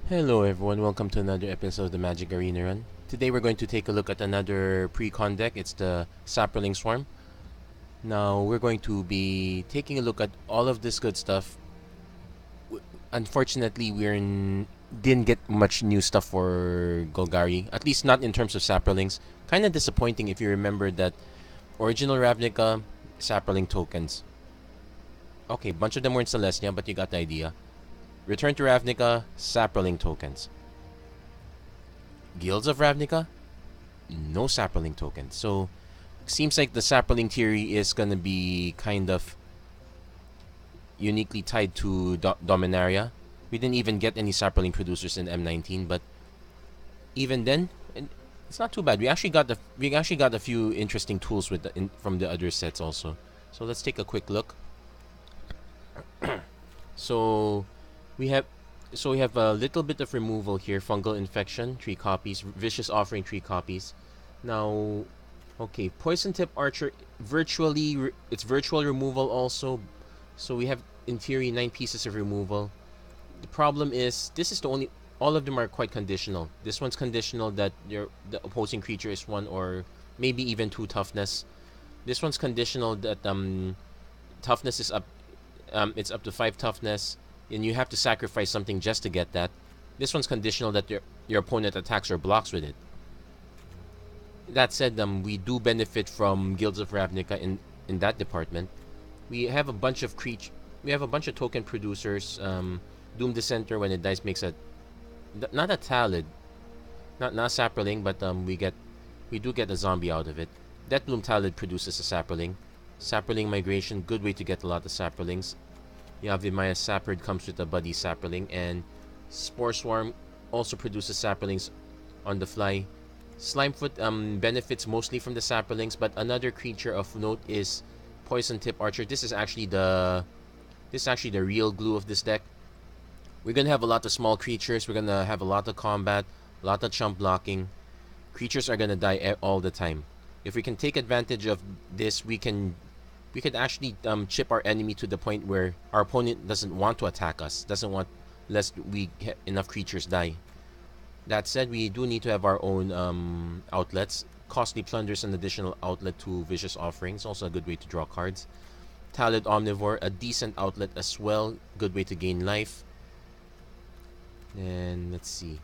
Hello everyone, welcome to another episode of the MTG Arena Run. Today we're going to take a look at another pre-con deck. It's the Saproling Swarm. Now we're going to be taking a look at all of this good stuff. Unfortunately, didn't get much new stuff for Golgari, at least not in terms of Saprolings. Kind of disappointing if you remember that original Ravnica Saproling tokens. Okay, bunch of them were in Celestia, but you got the idea. Return to Ravnica, Saproling tokens. Guilds of Ravnica, no Saproling tokens. So, seems like the Saproling theory is gonna be kind of uniquely tied to Dominaria. We didn't even get any Saproling producers in M19, but even then, it's not too bad. We actually got a few interesting tools with from the other sets also. So let's take a quick look. So we have a little bit of removal here. Fungal infection, 3 copies. Vicious offering, 3 copies. Now, okay, poison tip archer. It's virtual removal also. So we have in theory 9 pieces of removal. The problem is this is the only. All of them are quite conditional. This one's conditional that the opposing creature is 1 or maybe even 2 toughness. This one's conditional that toughness is up. It's up to 5 toughness, and you have to sacrifice something just to get that. This one's conditional that your opponent attacks or blocks with it. That said, we do benefit from Guilds of Ravnica in that department. We have a bunch of token producers. Doom Dissenter, when it dies, makes not a Talid, not Saproling, but we do get a zombie out of it. Deathbloom Talid produces a Saproling. Saproling Migration, good way to get a lot of Saprolings. Yavimaya Saprid comes with a Buddy Saproling, and Spore Swarm also produces Saprolings on the fly. Slimefoot benefits mostly from the Saprolings, but another creature of note is Poison Tip Archer. This is actually the real glue of this deck. We're gonna have a lot of small creatures. We're gonna have a lot of combat, a lot of chump blocking. Creatures are gonna die all the time. If we can take advantage of this, we could actually chip our enemy to the point where our opponent doesn't want to attack us, doesn't want lest we get enough creatures die. That said, we do need to have our own outlets. Costly Plunder's an additional outlet to Vicious Offerings, also a good way to draw cards. Talid Omnivore, a decent outlet as well, good way to gain life. And let's see.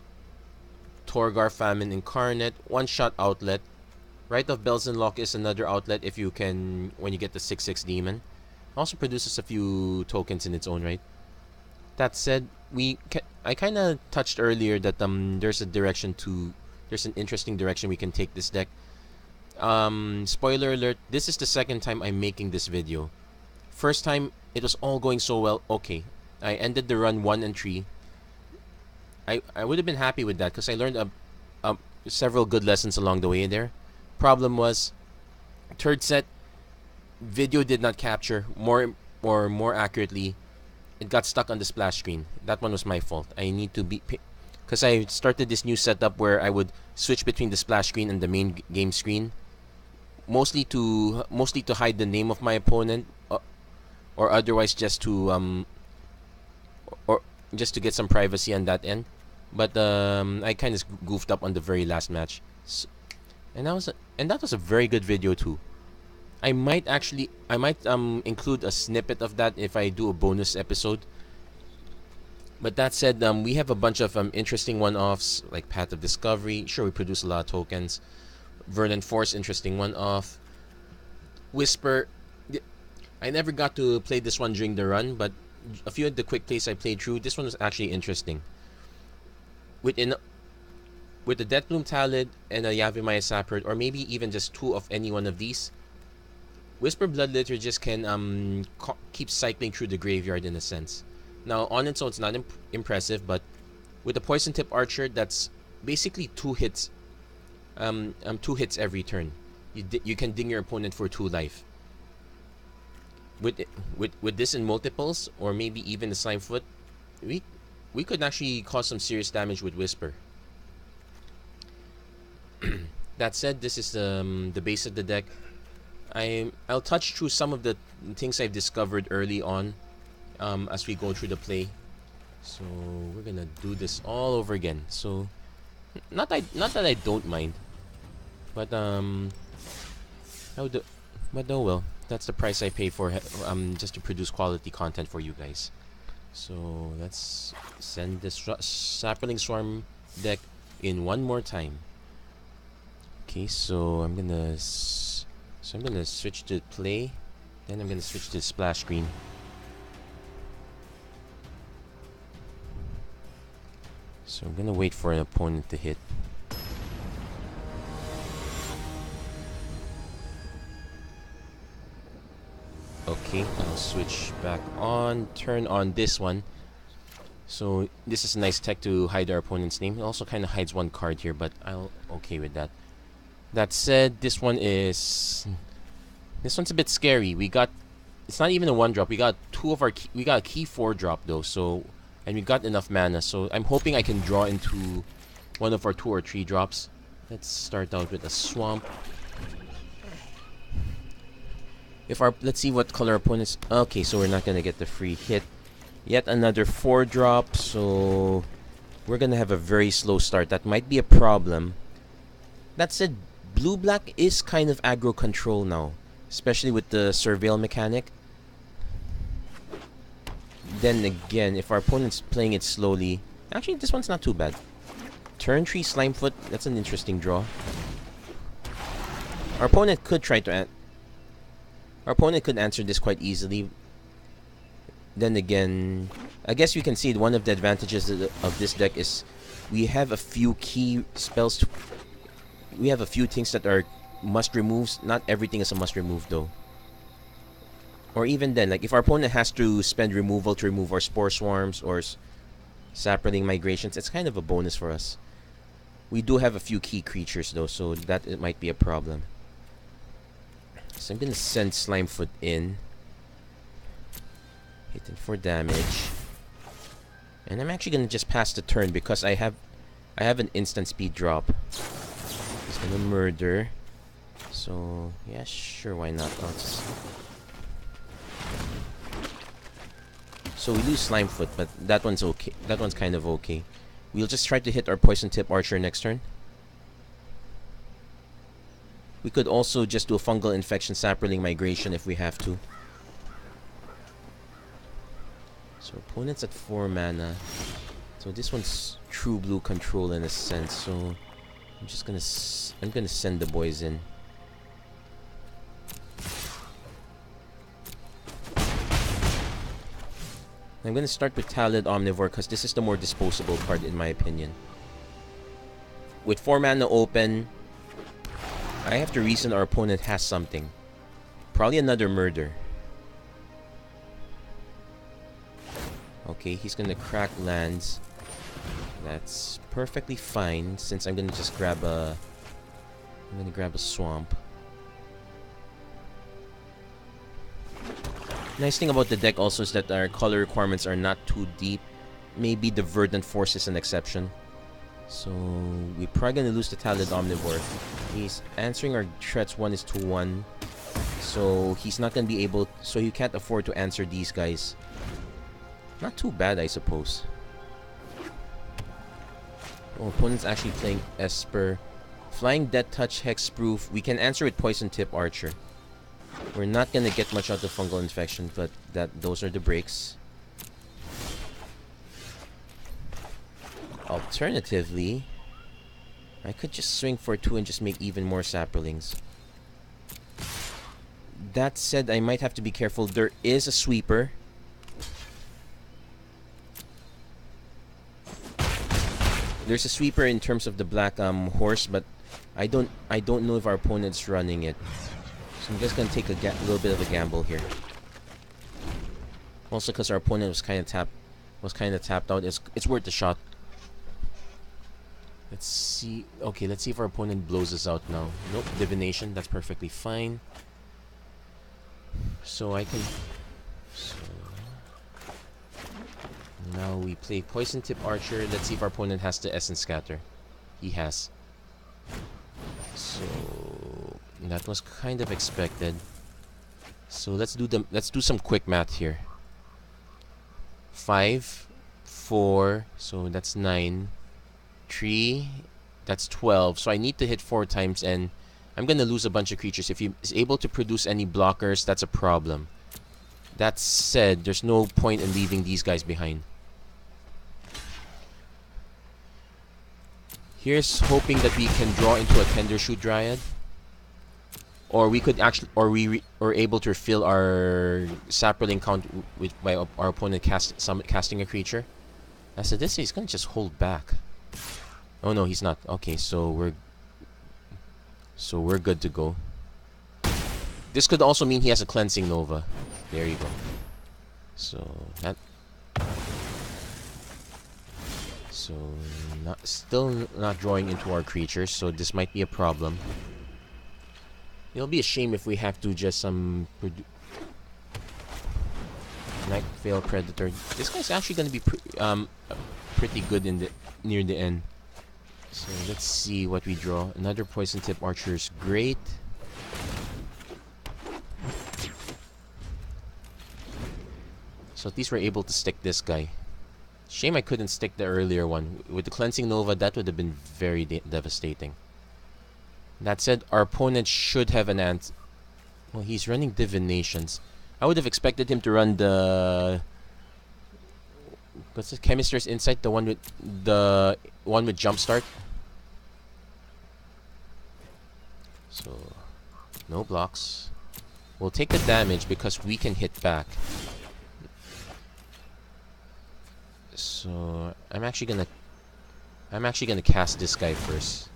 Torgar Famine Incarnate, one-shot outlet. Rite of Bells and Lock is another outlet if you can, when you get the 6/6 demon. Also produces a few tokens in its own right. That said, I kind of touched earlier that there's an interesting direction we can take this deck. Spoiler alert, this is the second time I'm making this video. First time, it was all going so well. Okay, I ended the run 1 and 3. I would have been happy with that because I learned several good lessons along the way there. Problem was, third set, video did not capture. More accurately, it got stuck on the splash screen. That one was my fault. I need to be, because I started this new setup where I would switch between the splash screen and the main game screen, mostly to hide the name of my opponent, or otherwise just to get some privacy on that end. But I kind of goofed up on the very last match. And that was a very good video too. I might include a snippet of that if I do a bonus episode. But that said, we have a bunch of interesting one-offs like Path of Discovery. Sure, we produce a lot of tokens. Verdant Force, interesting one-off. Whisper. I never got to play this one during the run, but a few of the quick plays I played through, this one was actually interesting. With the Deathbloom Talid and a Yavimaya Saprid, or maybe even just 2 of any one of these, Whisper Bloodlitter just can keep cycling through the graveyard in a sense. Now, on its own, it's not impressive, but with the Poison Tip Archer, that's basically 2 hits. 2 hits every turn. You can ding your opponent for 2 life. With this in multiples, or maybe even the Slimefoot, we could actually cause some serious damage with Whisper. That said, this is the base of the deck. I'll touch through some of the things I've discovered early on as we go through the play. So we're gonna do this all over again. So not that I don't mind, but how do, but oh well. That's the price I pay for just to produce quality content for you guys. So let's send this Saproling Swarm deck in one more time. Okay, so I'm gonna switch to play, then I'm gonna switch to splash screen. So I'm gonna wait for an opponent to hit. Okay, I'll switch back on, turn on this one. So this is a nice tech to hide our opponent's name. It also kind of hides one card here, but I'll okay with that. That said, this one's a bit scary. It's not even a 1-drop. We got we got a key 4-drop though. So, and we got enough mana. So I'm hoping I can draw into one of our 2 or 3 drops. Let's start out with a swamp. Let's see what color opponents. Okay, so we're not gonna get the free hit. Yet another 4-drop. So we're gonna have a very slow start. That might be a problem. That said, blue-black is kind of aggro control now, especially with the surveil mechanic. Then again, if our opponent's playing it slowly, actually this one's not too bad. Turn 3 Slimefoot, that's an interesting draw. Our opponent could answer this quite easily. Then again, I guess you can see one of the advantages of this deck is we have a few key spells. We have a few things that are must removes. Not everything is a must remove though. Or even then, like if our opponent has to spend removal to remove our Spore Swarms or Saproling Migrations, it's kind of a bonus for us. We do have a few key creatures though, so that it might be a problem. So I'm gonna send Slimefoot in. Hitting for damage. And I'm actually gonna just pass the turn because I have an instant speed drop. He's gonna murder. So yeah, sure, why not? So we lose Slimefoot, but that one's okay. That one's kind of okay. We'll just try to hit our Poison Tip Archer next turn. We could also just do a Fungal Infection Saproling Migration if we have to. So opponent's at 4 mana. So this one's true blue control in a sense. So I'm gonna send the boys in. I'm gonna start with Talid Omnivore because this is the more disposable card in my opinion. With 4 mana open, I have to reason our opponent has something. Probably another murder. Okay, he's gonna crack lands. That's perfectly fine since I'm gonna just grab a swamp. Nice thing about the deck also is that our color requirements are not too deep. Maybe the Verdant Force is an exception. So we're probably gonna lose the Talid Omnivore. He's answering our threats 1 is to 1. So he's not gonna be able, so he can't afford to answer these guys. Not too bad, I suppose. Oh, opponent's actually playing Esper. Flying Death Touch, Hexproof. We can answer with Poison Tip Archer. We're not gonna get much out of Fungal Infection, but those are the breaks. Alternatively, I could just swing for 2 and just make even more Saprolings. That said, I might have to be careful. There is a sweeper. There's a sweeper in terms of the black horse, but I don't know if our opponent's running it. So I'm just gonna take a little bit of a gamble here. Also, because our opponent was kind of tapped out, it's worth the shot. Let's see. Okay, let's see if our opponent blows us out now. Nope, divination. That's perfectly fine. So I can. So now we play Poison Tip Archer. Let's see if our opponent has the Essence Scatter. He has. So that was kind of expected. So let's do some quick math here. 5, 4, so that's 9. 3, that's 12. So I need to hit 4 times, and I'm gonna lose a bunch of creatures. If he is able to produce any blockers, that's a problem. That said, there's no point in leaving these guys behind. Here's hoping that we can draw into a Tender Shoot Dryad. Or we could actually, or we are able to refill our Saproling count by our opponent casting a creature. As to this, he's gonna just hold back. Oh no, he's not. Okay, so we're good to go. This could also mean he has a Cleansing Nova. There you go. So that. So still not drawing into our creatures, so this might be a problem. It'll be a shame if we have to just Night Veil Predator. This guy's actually gonna be pretty good in the near the end. So let's see what we draw. Another Poison Tip Archer is great. So at least we're able to stick this guy. Shame I couldn't stick the earlier one. With the Cleansing Nova, that would have been very devastating. That said, our opponent should have an ant. Well, he's running Divinations. I would have expected him to run the... What's the Chemister's Insight? The one with Jumpstart. So, no blocks. We'll take the damage because we can hit back. So I'm actually gonna cast this guy first.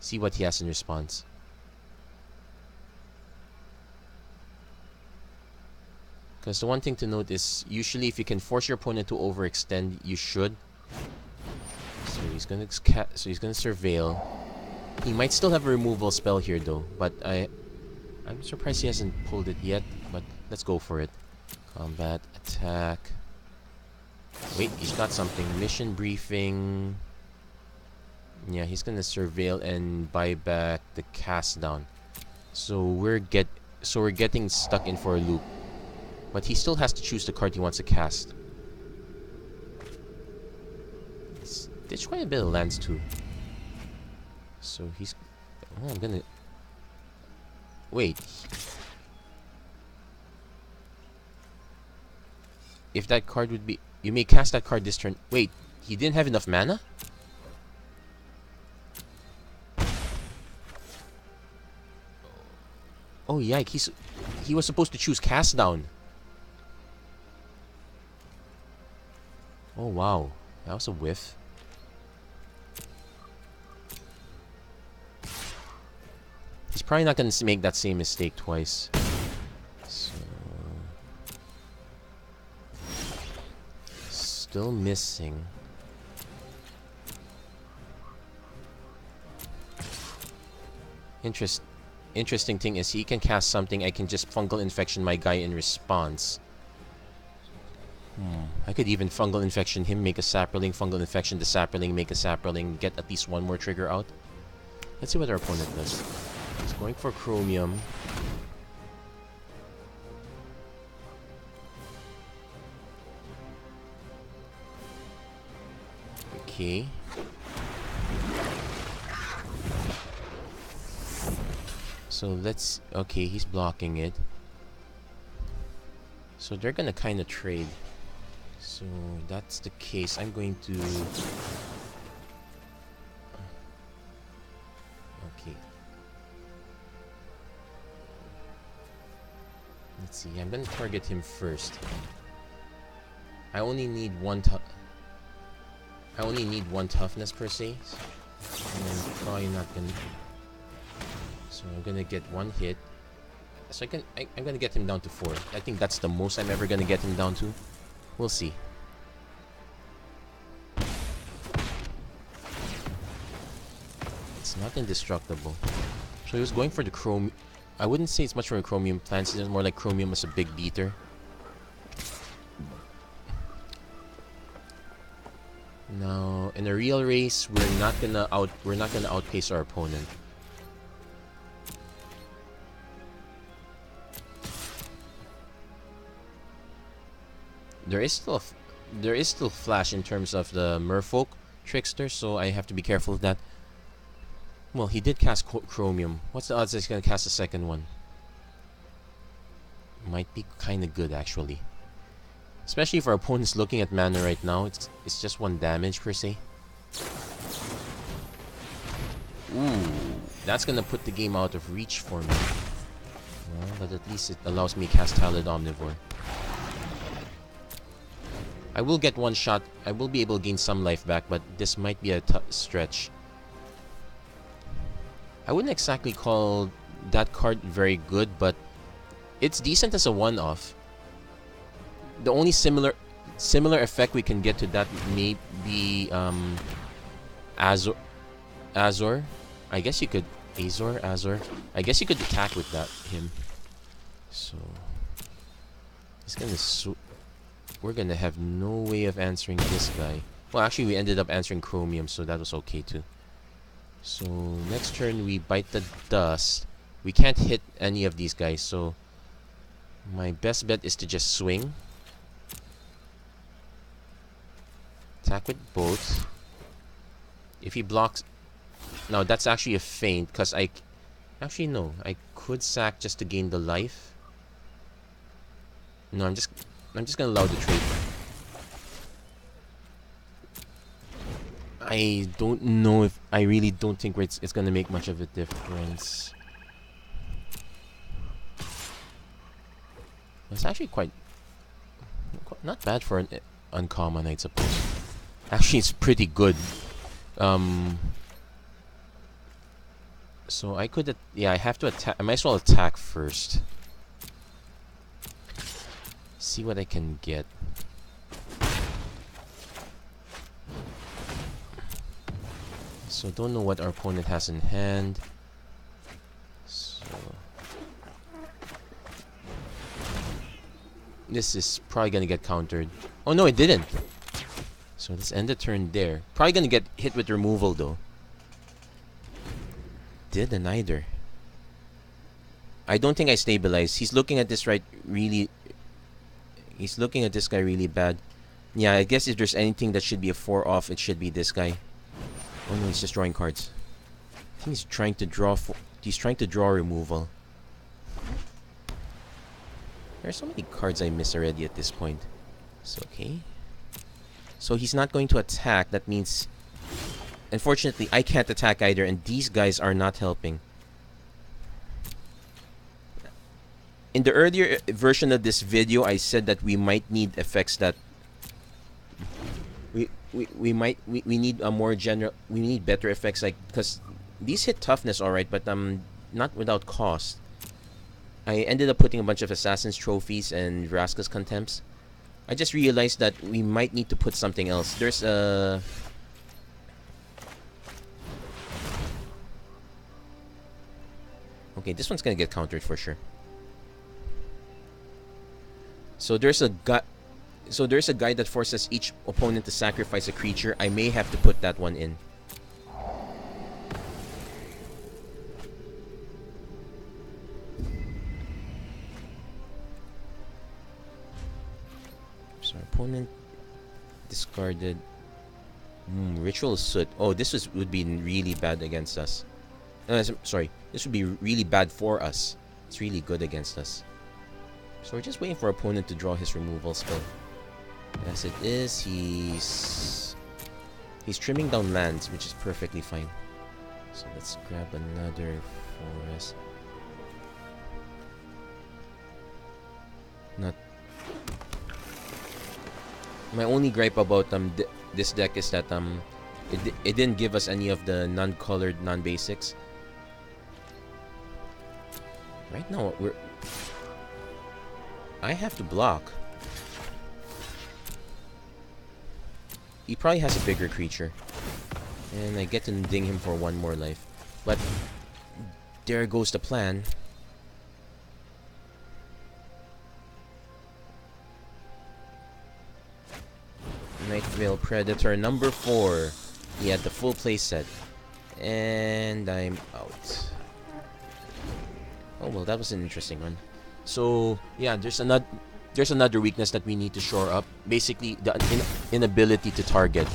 See what he has in response. Because the one thing to note is usually if you can force your opponent to overextend, you should. So he's gonna surveil. He might still have a removal spell here though, but I'm surprised he hasn't pulled it yet. But let's go for it. Combat, attack. Wait, he's got something. Mission briefing. Yeah, he's gonna surveil and buy back the cast down. So we're getting stuck in for a loop. But he still has to choose the card he wants to cast. There's quite a bit of lands too. So he's... Oh, I'm gonna... Wait. If that card would be... You may cast that card this turn. Wait, he didn't have enough mana? Oh, yike. He was supposed to choose cast down. Oh, wow. That was a whiff. He's probably not going to make that same mistake twice. So... Still missing. Interesting thing is he can cast something. I can just Fungal Infection my guy in response. I could even Fungal Infection him, make a Saproling, Fungal Infection the Saproling, make a Saproling, get at least one more trigger out. Let's see what our opponent does. He's going for Chromium. Okay. So let's... Okay, he's blocking it. So they're gonna kind of trade. So that's the case. I'm going to... Okay. Let's see. I'm gonna target him first. I only need one toughness per se. And I'm probably not gonna... So I'm gonna get one hit. So I'm gonna get him down to 4. I think that's the most I'm ever gonna get him down to. We'll see. It's not indestructible. So he was going for the Chrome. I wouldn't say it's much for a Chromium Plants. It's more like Chromium as a big beater. Now, in a real race, we're not gonna outpace our opponent. There is still there is still flash in terms of the merfolk trickster, so I have to be careful of that. Well, he did cast chromium. What's the odds that he's gonna cast a second one? Might be kind of good actually, especially if our opponent's looking at mana right now. It's just 1 damage per se. Ooh, that's gonna put the game out of reach for me. Well, but at least it allows me to cast Talid Omnivore. I will get 1 shot. I will be able to gain some life back, but this might be a stretch. I wouldn't exactly call that card very good, but it's decent as a one-off. The only similar effect we can get to that may be Azor. I guess you could Azor. I guess you could attack with that him. So he's gonna we're gonna have no way of answering this guy. Well, actually, we ended up answering Chromium, so that was okay too. So next turn we bite the dust. We can't hit any of these guys, so my best bet is to just swing. Attack with both. If he blocks... No, that's actually a feint, because I... Actually, no. I could sack just to gain the life. No, I'm just gonna allow the trade. I don't know if... I really don't think it's gonna make much of a difference. It's actually quite not bad for an uncommon, I suppose. Actually, it's pretty good. So I could... yeah, I have to attack. I might as well attack first. See what I can get. So don't know what our opponent has in hand. So this is probably gonna get countered. Oh no, it didn't. So let's end the turn there. Probably gonna get hit with removal though. Didn't either. I don't think I stabilized. He's looking at this really... He's looking at this guy really bad. Yeah, I guess if there's anything that should be a 4 off, it should be this guy. Oh no, he's just drawing cards. I think he's trying to draw he's trying to draw removal. There are so many cards I miss already at this point. It's okay. So he's not going to attack. That means... Unfortunately, I can't attack either, and these guys are not helping. In the earlier version of this video, I said that we might need effects that... We need a more general... We need better effects, like... Because these hit toughness alright, but not without cost. I ended up putting a bunch of Assassin's Trophies and Vraska's Contempts. I just realized that we might need to put something else. There's a... Okay, this one's gonna get countered for sure. So there's a guy that forces each opponent to sacrifice a creature. I may have to put that one in. So our opponent discarded Ritual Soot. Oh, this would be really bad against us. Sorry, this would be really bad for us. It's really good against us. So we're just waiting for our opponent to draw his removal spell. As it is, he's trimming down lands, which is perfectly fine. So let's grab another forest. Not... My only gripe about this deck is that it didn't give us any of the non-colored non-basics. Right now I have to block. He probably has a bigger creature, and I get to ding him for 1 more life. But there goes the plan. Nightveil Predator number 4. He had the full playset, and I'm out. Oh well, that was an interesting one. So yeah, there's another. There's another weakness that we need to shore up. Basically, the inability to target.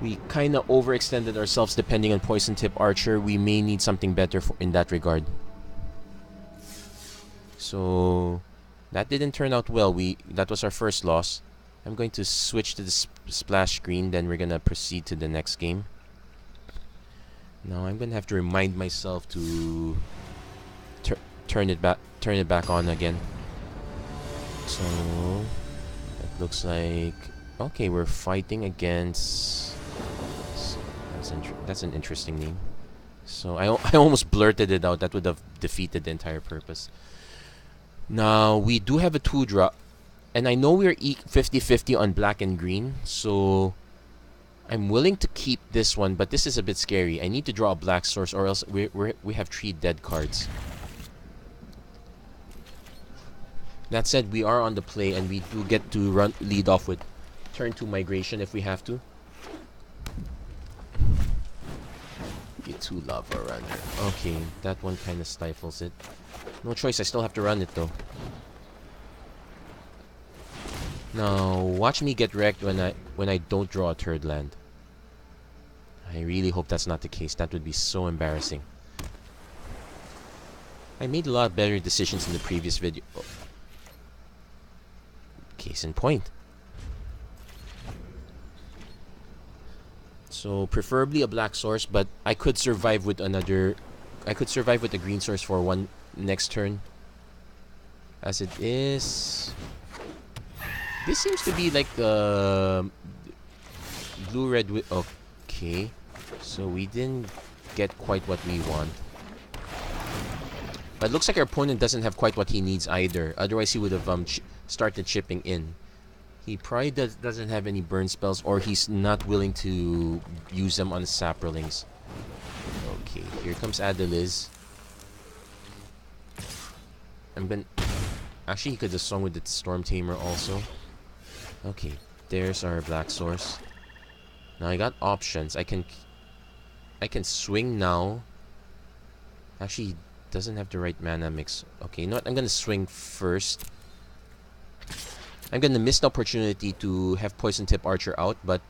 We kind of overextended ourselves depending on Poison Tip Archer. We may need something better in that regard. So that didn't turn out well. That was our first loss. I'm going to switch to the splash screen, then we're gonna proceed to the next game. Now I'm gonna have to remind myself to turn it back on again. So it looks like okay, we're fighting against. That's an interesting name. So I almost blurted it out. That would have defeated the entire purpose. Now we do have a 2-drop, and I know we're 50-50 on black and green, so I'm willing to keep this one, but this is a bit scary. I need to draw a black source, or else we have 3 dead cards. That said, we are on the play, and we do get to lead off with turn 2 migration if we have to. Get 2 lava runner. Okay, that one kind of stifles it. No choice, I still have to run it though. Now, watch me get wrecked when I don't draw a 3rd land. I really hope that's not the case. That would be so embarrassing. I made a lot better decisions in the previous video. Oh. Case in point. So preferably a black source, but I could survive with another. I could survive with a green source for one next turn. As it is, this seems to be like the blue-red. Okay, so we didn't get quite what we want. But it looks like our opponent doesn't have quite what he needs either. Otherwise, he would have started chipping in. He probably doesn't have any burn spells, or he's not willing to use them on saprolings. Okay, here comes Adeliz. Actually, he could have swung with the Storm Tamer also. Okay, there's our black source. Now I got options. I can swing now. Actually, he doesn't have the right mana mix. Okay, you know what? I'm gonna swing first. I'm gonna miss the opportunity to have Poison Tip Archer out, but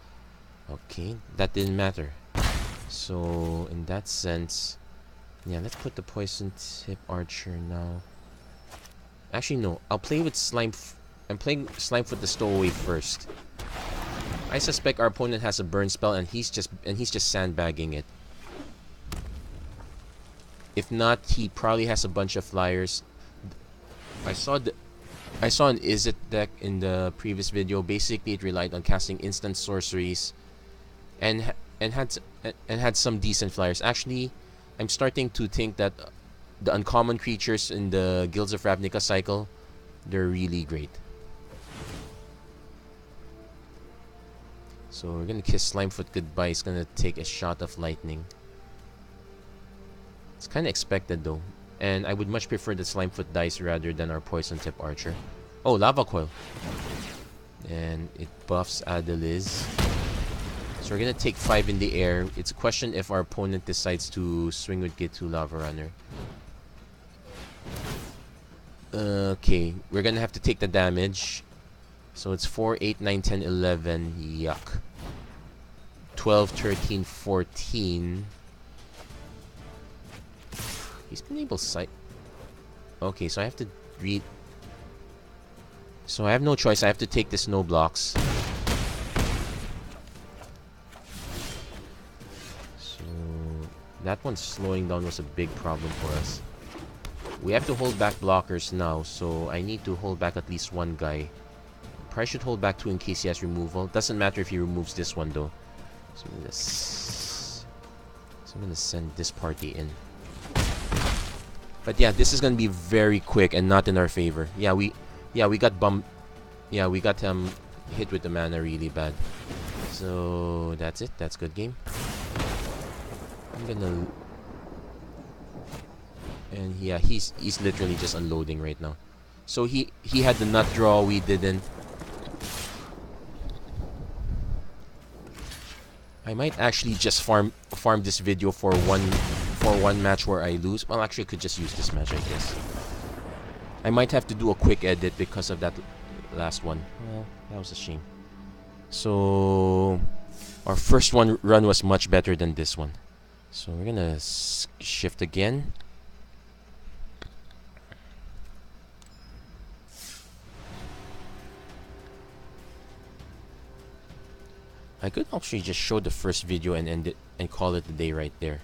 okay, that didn't matter. So in that sense, yeah, let's put the Poison Tip Archer now. Actually, no, I'll play with Slime. I'm playing Slimefoot the Stowaway first. I suspect our opponent has a burn spell, and he's just sandbagging it. If not, he probably has a bunch of flyers. I saw an Izzet deck in the previous video. Basically, it relied on casting instant sorceries, and had some decent flyers. Actually, I'm starting to think that the uncommon creatures in the Guilds of Ravnica cycle, they're really great. So we're gonna kiss Slimefoot goodbye. He's gonna take a shot of lightning. It's kind of expected though. And I would much prefer the Slimefoot dice rather than our Poison Tip Archer. Oh, Lava Coil. And it buffs Adeliz. So we're gonna take 5 in the air. It's a question if our opponent decides to swing with Get2 Lava Runner. Okay, we're gonna have to take the damage. So it's 4, 8, 9, 10, 11. Yuck. 12, 13, 14. He's been able to sight. Okay, so I have to read. So I have no choice. I have to take the snow blocks. So that one slowing down was a big problem for us. We have to hold back blockers now, so I need to hold back at least one guy. Probably should hold back 2 in case he has removal. Doesn't matter if he removes this one though. So I'm gonna send this party in. But yeah, this is gonna be very quick and not in our favor. Yeah, we got bumped. Yeah, we got hit with the mana really bad. So that's it. That's good game. I'm gonna. And yeah, he's literally just unloading right now. So he had the nut draw, we didn't. I might actually just farm this video for one match where I lose. Well, actually, I could just use this match, I guess. I might have to do a quick edit because of that last one. Well, that was a shame. So our first run was much better than this one. So we're gonna shift again. I could actually just show the first video and end it and call it a day right there.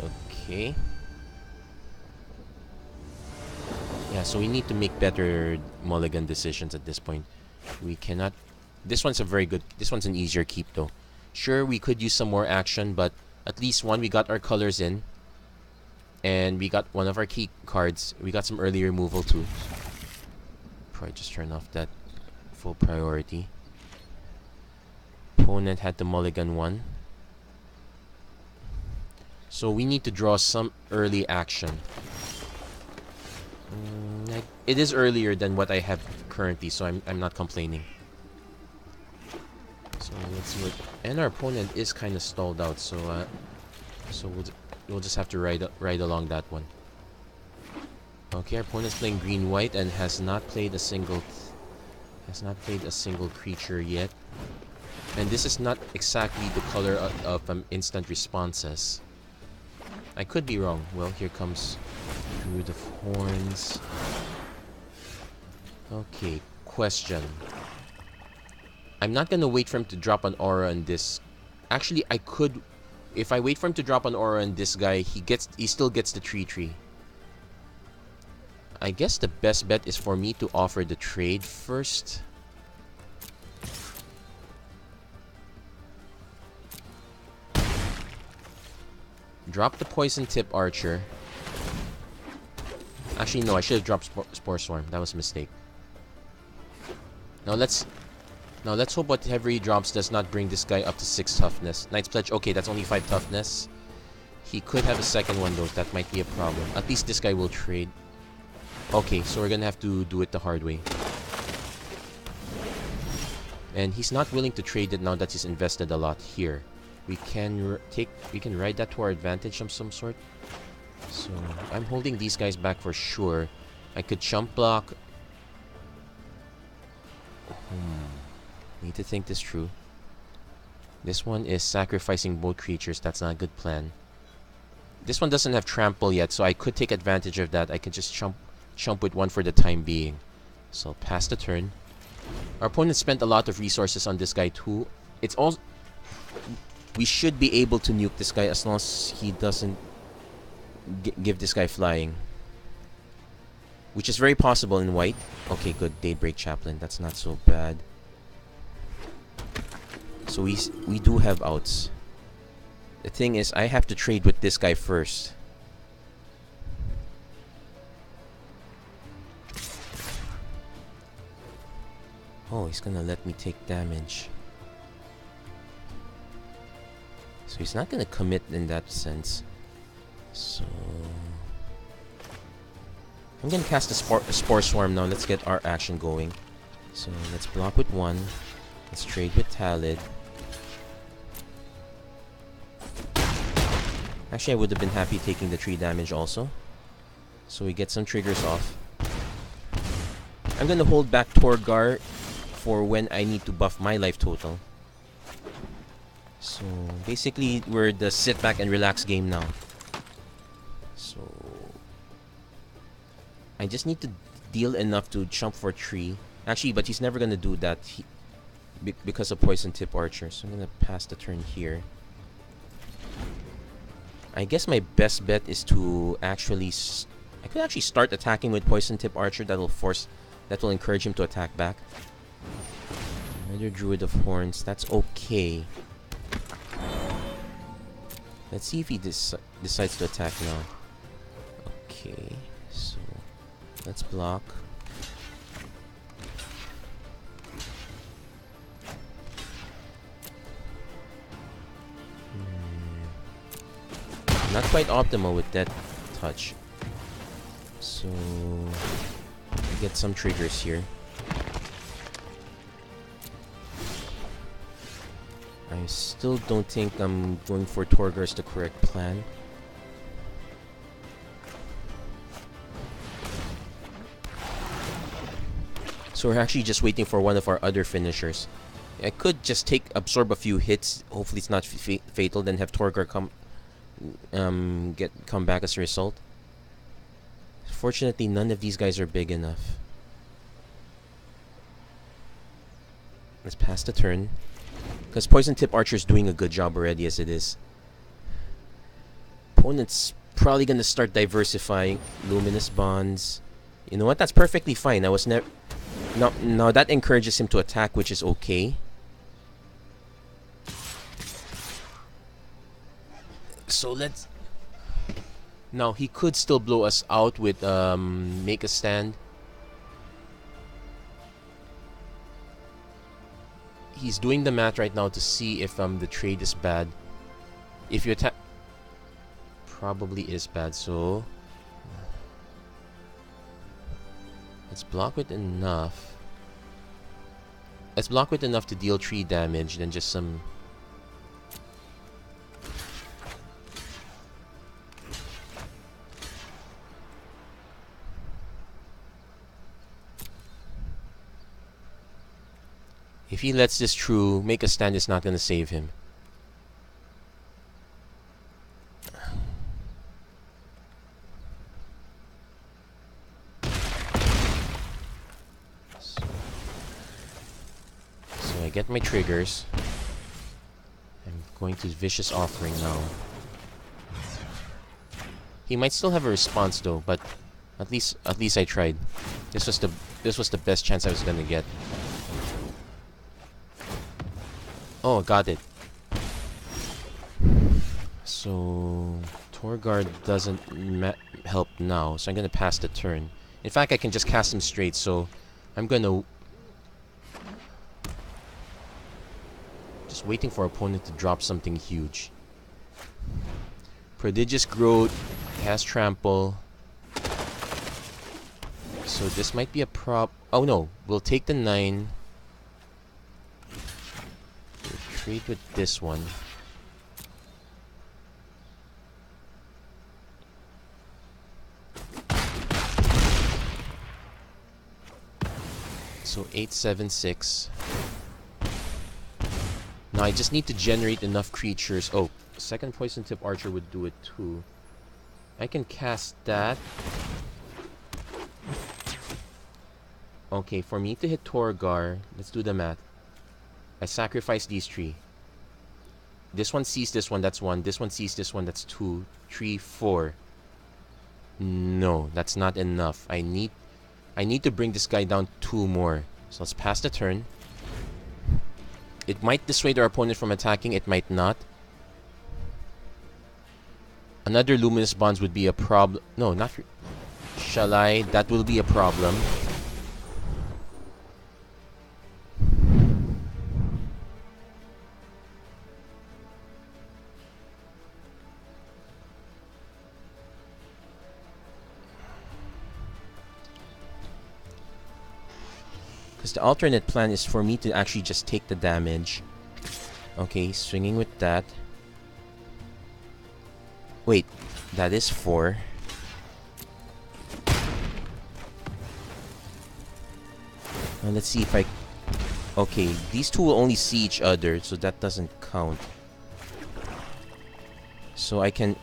Okay. Yeah, so we need to make better mulligan decisions at this point. We cannot... This one's a very good... This one's an easier keep though. Sure, we could use some more action, but at least one, we got our colors in. And we got one of our key cards. We got some early removal too. Probably just turn off that full priority. Opponent had the mulligan one. So we need to draw some early action. It is earlier than what I have currently, so I'm not complaining. So let's see what... And our opponent is kind of stalled out, so we'll just have to ride along that one. Okay, our opponent's playing green-white and has not played a single creature yet. And this is not exactly the color of instant responses. I could be wrong. Well, here comes Druid of Horns. Okay, question. I'm not gonna wait for him to drop an aura on this. Actually, I could... If I wait for him to drop an aura on this guy, he still gets the tree. I guess the best bet is for me to offer the trade first. Drop the poison tip archer. Actually, no, I should have dropped Spore Swarm. That was a mistake. Now let's hope whatever he drops does not bring this guy up to 6 toughness. Knight's Pledge, okay, that's only 5 toughness. He could have a second one though, that might be a problem. At least this guy will trade. Okay, so we're gonna have to do it the hard way. And he's not willing to trade it now that he's invested a lot here. We can ride that to our advantage of some sort. So I'm holding these guys back for sure. I could chump block. Need to think this through. This one is sacrificing both creatures. That's not a good plan. This one doesn't have trample yet, so I could take advantage of that. I could just chump with one for the time being. So I'll pass the turn. Our opponent spent a lot of resources on this guy too. It's all... We should be able to nuke this guy as long as he doesn't give this guy flying. Which is very possible in white. Okay, good. Daybreak Chaplain. That's not so bad. So we do have outs. The thing is, I have to trade with this guy first. Oh, he's gonna let me take damage. So he's not gonna commit in that sense. So I'm gonna cast a Spore Swarm now. Let's get our action going. So let's block with one. Let's trade with Talid. Actually, I would have been happy taking the 3 damage also. So we get some triggers off. I'm gonna hold back Torgar for when I need to buff my life total. So basically, we're the sit back and relax game now. So I just need to deal enough to jump for 3. Actually, but he's never gonna do that because of Poison Tip Archer. So I'm gonna pass the turn here. I guess my best bet is to actually... I could actually start attacking with Poison Tip Archer. That will encourage him to attack back. Another Druid of Horns. That's okay. Let's see if he decides to attack now. Okay, so let's block. Not quite optimal with that touch. So we get some triggers here. I still don't think I'm going for Torgar as the correct plan. So we're actually just waiting for one of our other finishers. I could just absorb a few hits. Hopefully it's not fatal. Then have Torgar come back as a result. Fortunately, none of these guys are big enough. Let's pass the turn. Because Poison Tip Archer is doing a good job already as it is. Opponent's probably going to start diversifying. Luminous Bonds. You know what? That's perfectly fine. I was never... No, that encourages him to attack, which is okay. So let's... Now, he could still blow us out with Make a Stand. He's doing the math right now to see if the trade is bad. If you attack... Probably is bad, so... Let's block with enough. Let's block with enough to deal 3 damage, then just some... If he lets this through, Make a Stand is not going to save him. So I get my triggers. I'm going to Vicious Offering now. He might still have a response though, but at least I tried. This was the best chance I was going to get. Oh, got it. So Torgar doesn't help now, so I'm gonna pass the turn. In fact, I can just cast him straight, so I'm gonna just waiting for opponent to drop something huge. Prodigious Growth has Trample, so this might be a Oh no, we'll take the 9. Trade with this one. So 876. Now I just need to generate enough creatures. Oh, second Poison Tip Archer would do it too. I can cast that. Okay, for me to hit Torgar, let's do the math. I sacrifice these 3. This one sees this one, that's 1. This one sees this one, that's 2, 3, 4. No, that's not enough. I need to bring this guy down 2 more. So let's pass the turn. It might dissuade our opponent from attacking, it might not. Another Luminous Bonds would be a problem. No, not... Shall I? That will be a problem. Because the alternate plan is for me to actually just take the damage. Okay, swinging with that. Wait, that is 4. Now let's see if I... Okay, these two will only see each other, so that doesn't count. So I can...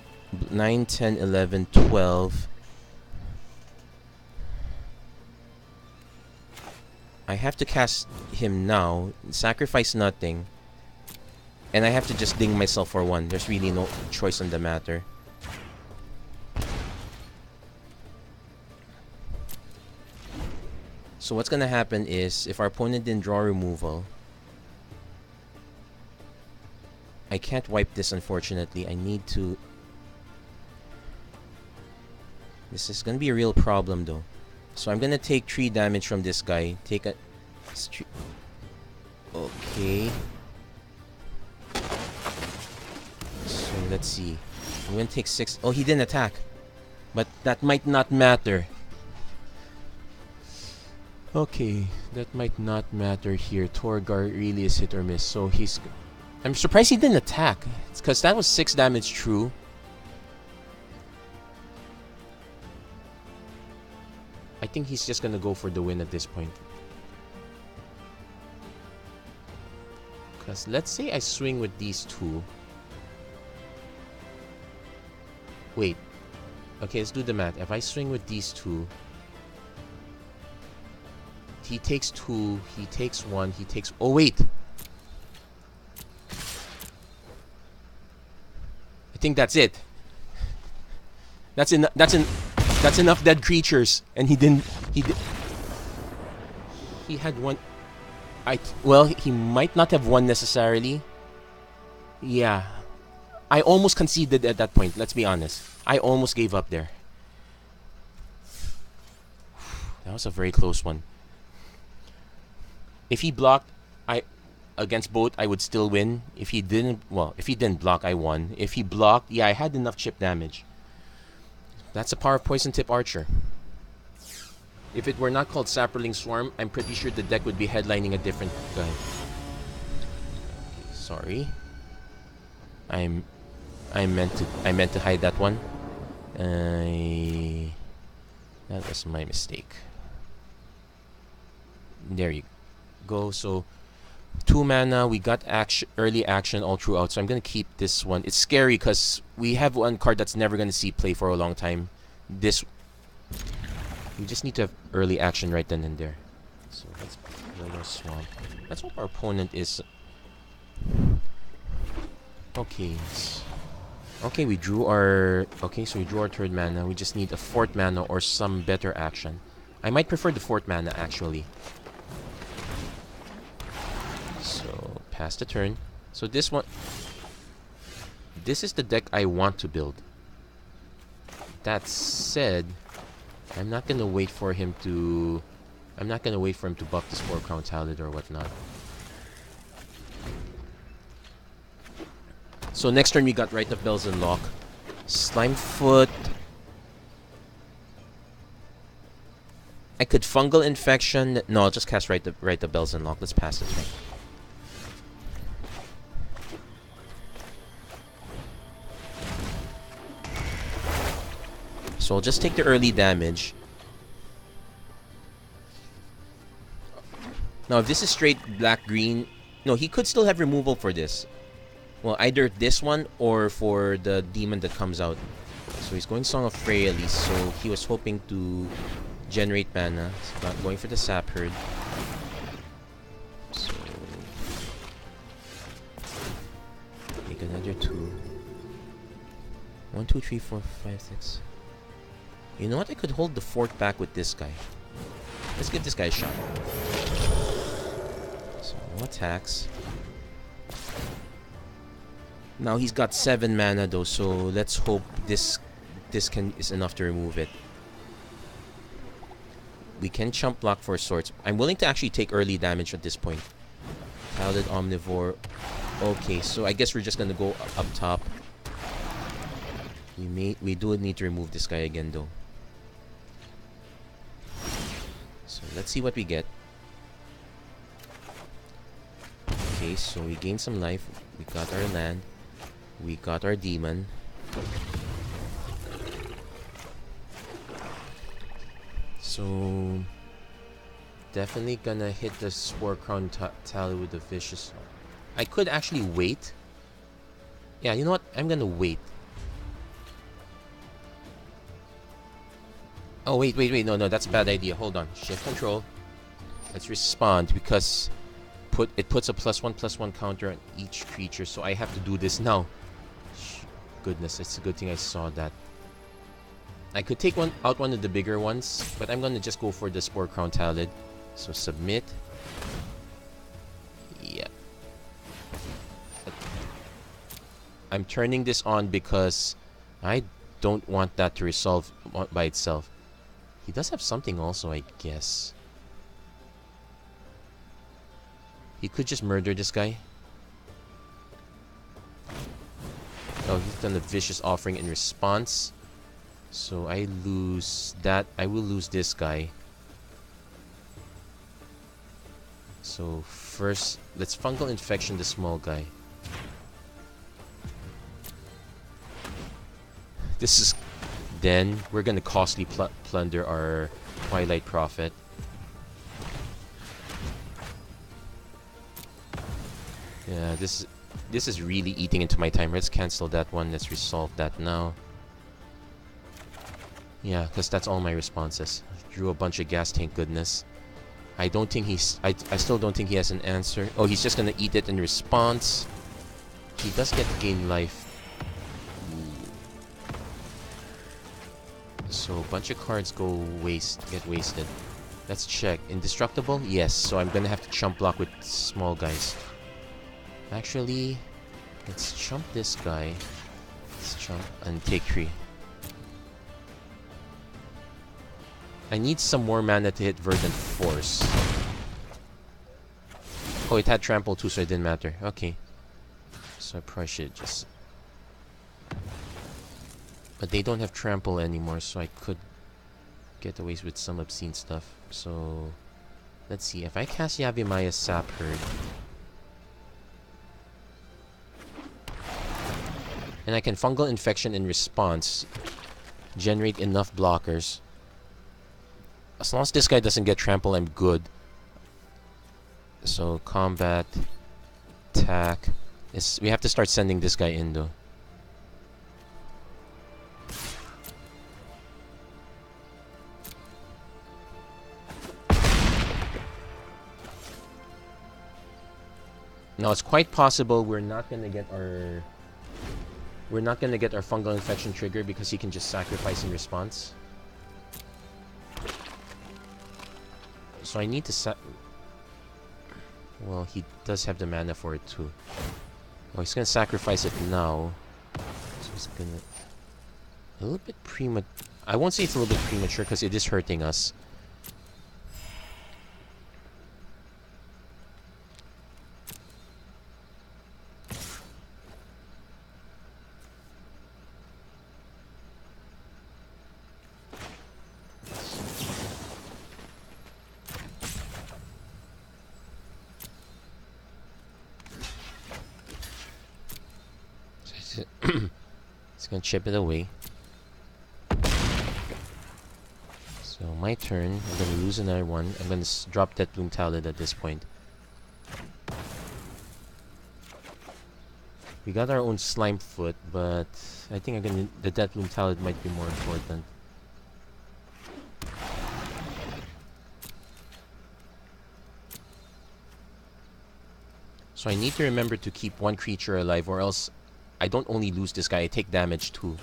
9, 10, 11, 12... I have to cast him now, sacrifice nothing, and I have to just ding myself for 1. There's really no choice on the matter. So what's gonna happen is, if our opponent didn't draw removal, I can't wipe this unfortunately. I need to... This is gonna be a real problem though. So I'm gonna take 3 damage from this guy. Take a... Okay. So let's see. I'm gonna take 6... Oh, he didn't attack. But that might not matter. Okay, that might not matter here. Torgar really is hit or miss. So he's... I'm surprised he didn't attack. It's because that was 6 damage true. I think he's just gonna go for the win at this point. Because let's say I swing with these two. Wait. Okay, let's do the math. If I swing with these two, he takes 2, he takes 1, he takes... Oh, wait! I think that's it. That's enough dead creatures, and he didn't. He had one. Well, he might not have won necessarily. Yeah, I almost conceded at that point. Let's be honest. I almost gave up there. That was a very close one. If he blocked, against both, I would still win. If he didn't, well, if he didn't block, I won. If he blocked, yeah, I had enough chip damage. That's the power of Poison Tip Archer. If it were not called Saproling Swarm, I'm pretty sure the deck would be headlining a different guy. Okay, sorry. I meant to hide that one. That was my mistake. There you go. So 2 mana, we got early action all throughout, so I'm gonna keep this one. It's scary because we have one card that's never gonna see play for a long time. This, we just need to have early action right then and there. So let's build our swamp. Let's hope our opponent is okay. Okay, we drew our. Okay, so we drew our 3rd mana. We just need a 4th mana or some better action. I might prefer the 4th mana actually. So, pass the turn. So this one... This is the deck I want to build. That said, I'm not gonna wait for him to... I'm not gonna wait for him to buff the Spore Crown Talent or whatnot. So next turn we got Rite of Bells and Lock. Slimefoot. I could Fungal Infection. No, I'll just cast Rite of Bells and Lock. Let's pass the turn. So I'll just take the early damage. Now, if this is straight black-green... No, he could still have removal for this. Well, either this one or for the demon that comes out. So he's going Song of Freyalise, so he was hoping to generate mana. So not going for the Sap Herd. So... Make another 2. 1, 2, 3, 4, 5, 6... You know what? I could hold the 4th back with this guy. Let's give this guy a shot. So, no attacks. Now he's got 7 mana though, so let's hope this is enough to remove it. We can chump block for swords. I'm willing to actually take early damage at this point. Talented Omnivore. Okay, so I guess we're just gonna go up top. We do need to remove this guy again though. So let's see what we get. Okay, so we gained some life. We got our land. We got our demon. So definitely gonna hit the Spore Crown Tally with the vicious. I could actually wait. Yeah, you know what? I'm gonna wait. Oh, wait. No, that's a bad idea. Hold on. Shift control. Let's respond because it puts a +1/+1 counter on each creature, so I have to do this now. Goodness, it's a good thing I saw that. I could take out one of the bigger ones, but I'm gonna just go for the Spore Crown Talid. So submit. Yeah. I'm turning this on because I don't want that to resolve by itself. He does have something also, I guess. He could just murder this guy. Oh, he's done a vicious offering in response. So I lose that. I will lose this guy. So first, let's Fungal Infection the small guy. This is... Then, we're gonna costly plunder our Twilight Prophet. Yeah, this is really eating into my time. Let's cancel that one. Let's resolve that now. Yeah, because that's all my responses. Drew a bunch of gas tank goodness. I don't think he's... I still don't think he has an answer. Oh, he's just gonna eat it in response. He does get to gain life. So a bunch of cards get wasted. Let's check. Indestructible? Yes. So I'm gonna have to chump block with small guys. Actually, let's chump this guy. Let's chump and take 3. I need some more mana to hit Verdant Force. Oh, it had trample too, so it didn't matter. Okay. So I probably should just... But they don't have trample anymore, so I could get away with some obscene stuff. So, let's see. If I cast Yavimaya's Sap Herd, and I can Fungal Infection in response, generate enough blockers. As long as this guy doesn't get trample, I'm good. So, combat, attack. We have to start sending this guy in, though. Now it's quite possible we're not gonna get our fungal infection trigger because he can just sacrifice in response. So I need to well, he does have the mana for it too. Oh, he's gonna sacrifice it now. So he's gonna a little bit premature. I won't say it's a little bit premature because it is hurting us. It's gonna chip it away. So my turn. I'm gonna lose another one. I'm gonna drop that Bloom Talent at this point. We got our own Slime Foot, but I think the Death Bloom Talent might be more important. So I need to remember to keep one creature alive, or else I don't only lose this guy, I take damage too.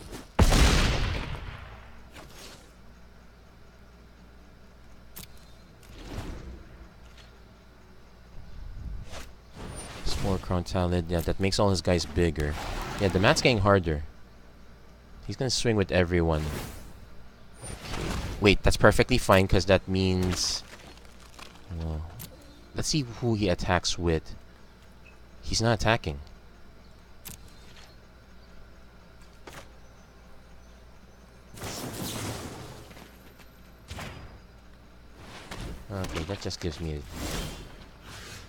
Spore Crown Talent, yeah, that makes all his guys bigger. Yeah, the mat's getting harder. He's gonna swing with everyone. Okay. Wait, that's perfectly fine, because that means... Well, let's see who he attacks with. He's not attacking. Okay, that just gives me...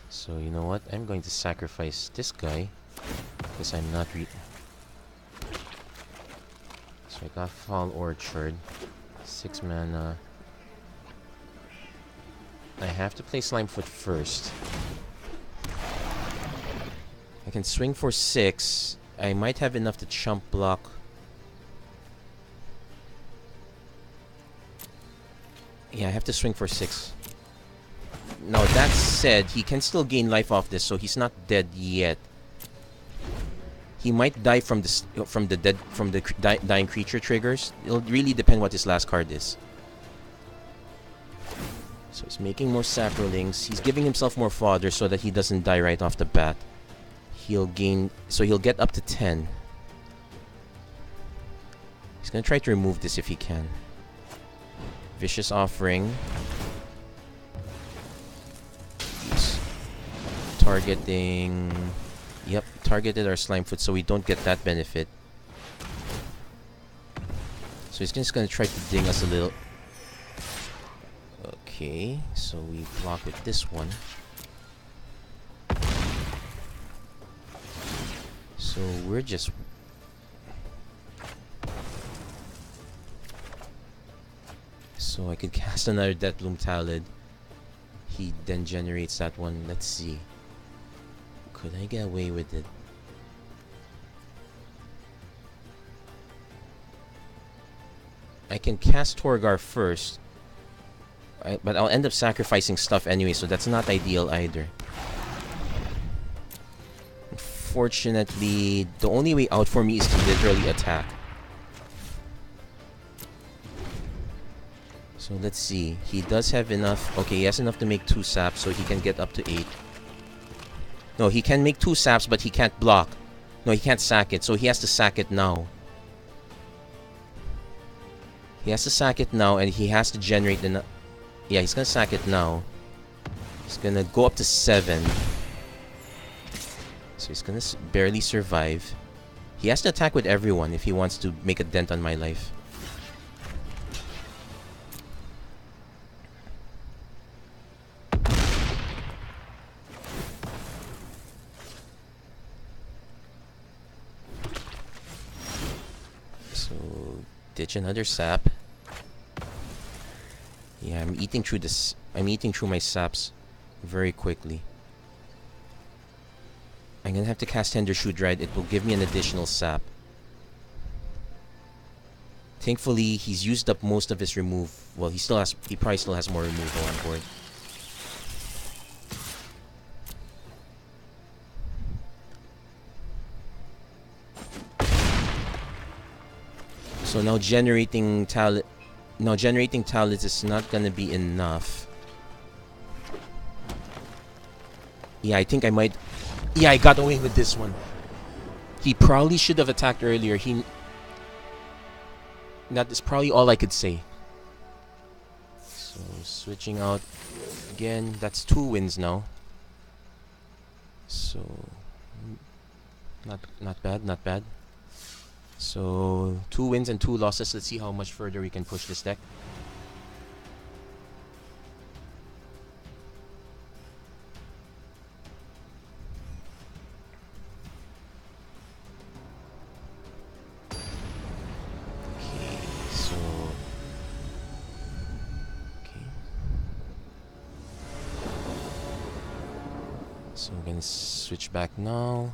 So, you know what? I'm going to sacrifice this guy. Because I'm not So I got Fall Orchard. 6 mana. I have to play Slimefoot first. I can swing for 6. I might have enough to chump block. Yeah, I have to swing for 6. Now, that said, he can still gain life off this, so he's not dead yet. He might die from the dying creature triggers. It'll really depend what his last card is. So he's making more Saprolings. He's giving himself more fodder so that he doesn't die right off the bat. He'll get up to 10. He's gonna try to remove this if he can. Vicious Offering. He's targeting... Yep, targeted our Slimefoot so we don't get that benefit. So he's just gonna try to ding us a little. Okay, so we block with this one. So we're just... So I could cast another Deathbloom Talid. He then generates that one. Let's see. Could I get away with it? I can cast Torgar first. But I'll end up sacrificing stuff anyway, so that's not ideal either. Unfortunately, the only way out for me is to literally attack. So let's see. He does have enough. Okay, he has enough to make 2 saps, so he can get up to 8. No, he can make 2 saps, but he can't block. No, he can't sack it, so he has to sack it now. He has to sack it now, and he has to generate the... Yeah, he's gonna sack it now. He's gonna go up to 7. So he's gonna barely survive. He has to attack with everyone if he wants to make a dent on my life. So, ditch another sap. Yeah, I'm eating through this. I'm eating through my saps very quickly. I'm gonna have to cast Tender Shoot Ride. It will give me an additional sap. Thankfully, he's used up most of his remove. Well, he probably still has more removal on board. So now generating talent. Now generating talents is not gonna be enough. Yeah, I think I might. Yeah, I got away with this one. He probably should have attacked earlier. That is probably all I could say. So switching out again. That's 2 wins now. So not bad, not bad. So 2 wins and 2 losses. Let's see how much further we can push this deck. So we're gonna switch back now.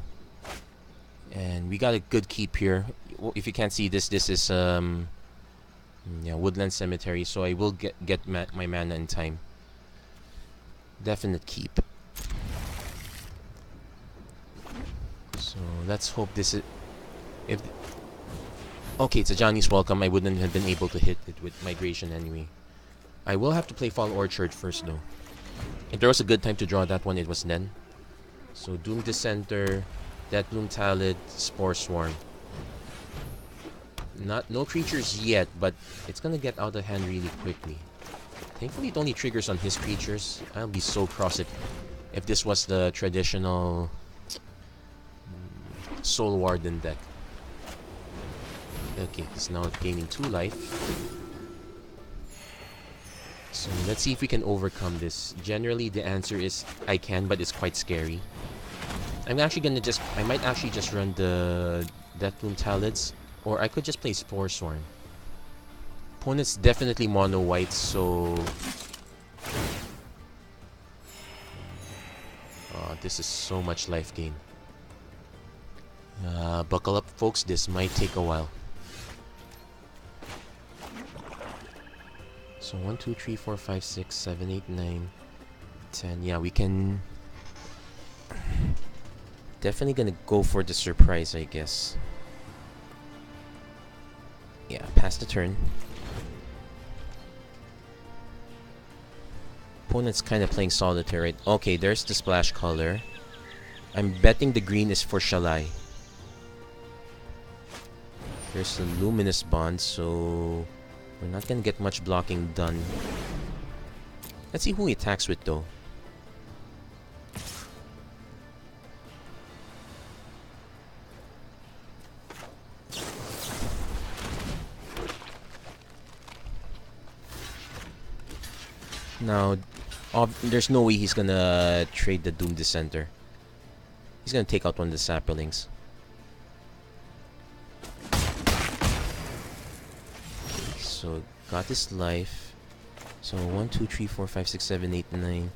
And we got a good keep here. If you can't see this, this is yeah, Woodland Cemetery, so I will get my mana in time. Definite keep. So let's hope this is... Okay, it's a Johnny's Welcome. I wouldn't have been able to hit it with Migration anyway. I will have to play Fall Orchard first though. If there was a good time to draw that one, it was then. So Doom Dissenter, Deathbloom Talid, Spore Swarm. No creatures yet, but it's gonna get out of hand really quickly. Thankfully it only triggers on his creatures. I'll be so cross if this was the traditional Soul Warden deck. Okay, he's now gaining 2 life. So let's see if we can overcome this. Generally the answer is I can, but it's quite scary. I'm actually gonna I might actually just run the Deathbloom Talids, or I could just play Spore Swarm. Opponent's definitely mono white, so this is so much life gain. Buckle up folks, this might take a while. So 1, 2, 3, 4, 5, 6, 7, 8, 9, 10. Yeah, we can... Definitely gonna go for the surprise, I guess. Yeah, pass the turn. Opponent's kind of playing solitaire, right? Okay, there's the splash color. I'm betting the green is for Shalai. There's the Luminous Bond, so... We're not gonna get much blocking done. Let's see who he attacks with though. Now, there's no way he's gonna trade the Doom Dissenter. He's gonna take out one of the Saprolings. So, got his life. So 1, 2, 3, 4, 5, 6, 7, 8, 9.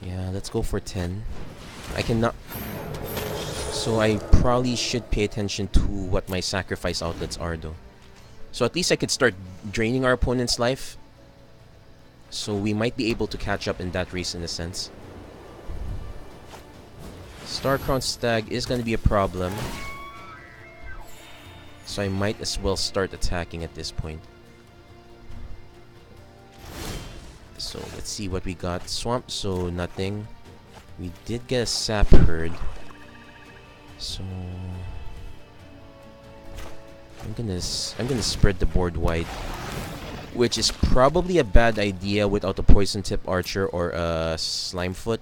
Yeah, let's go for 10. I cannot. So I probably should pay attention to what my sacrifice outlets are, though. So at least I could start draining our opponent's life. So we might be able to catch up in that race in a sense. Star-Crowned Stag is going to be a problem. So I might as well start attacking at this point. So let's see what we got. Swamp, so nothing. We did get a sap herd. So I'm gonna spread the board wide, which is probably a bad idea without a poison tip archer or a slime foot.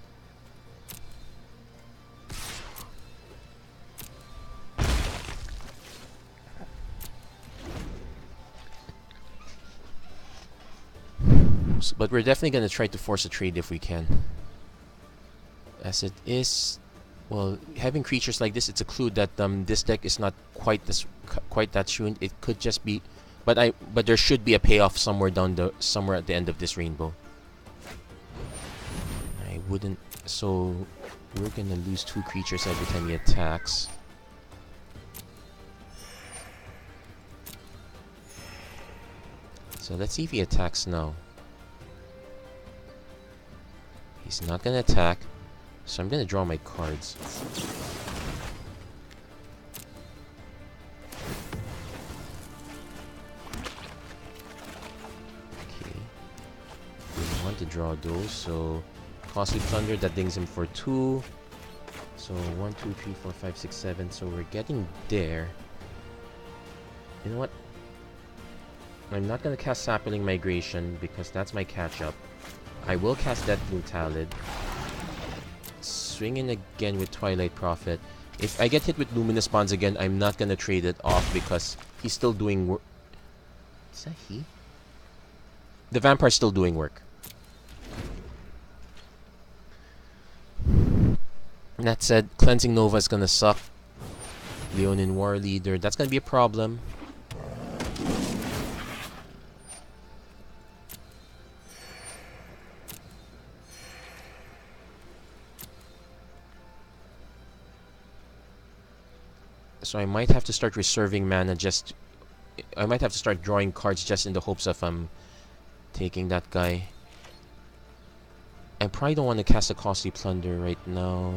But we're definitely gonna try to force a trade if we can. As it is, well, having creatures like this, it's a clue that this deck is not quite that tuned. It could just be, but there should be a payoff somewhere at the end of this rainbow. I wouldn't. So we're gonna lose 2 creatures every time he attacks. So let's see if he attacks now. He's not gonna attack, so I'm gonna draw my cards. Okay. We want to draw those, so Costly Plunder, that dings him for 2. So 1, 2, 3, 4, 5, 6, 7. So we're getting there. You know what? I'm not gonna cast Saproling Migration because that's my catch-up. I will cast Death Blue Talid. Swing in again with Twilight Prophet. If I get hit with Luminous Bonds again, I'm not gonna trade it off because he's still doing work. Is that he? The Vampire's still doing work. That said, Cleansing Nova is gonna suck. Leonin War Leader, that's gonna be a problem. So I might have to start reserving mana just... I might have to start drawing cards just in the hopes of taking that guy. I probably don't want to cast a Costly Plunder right now.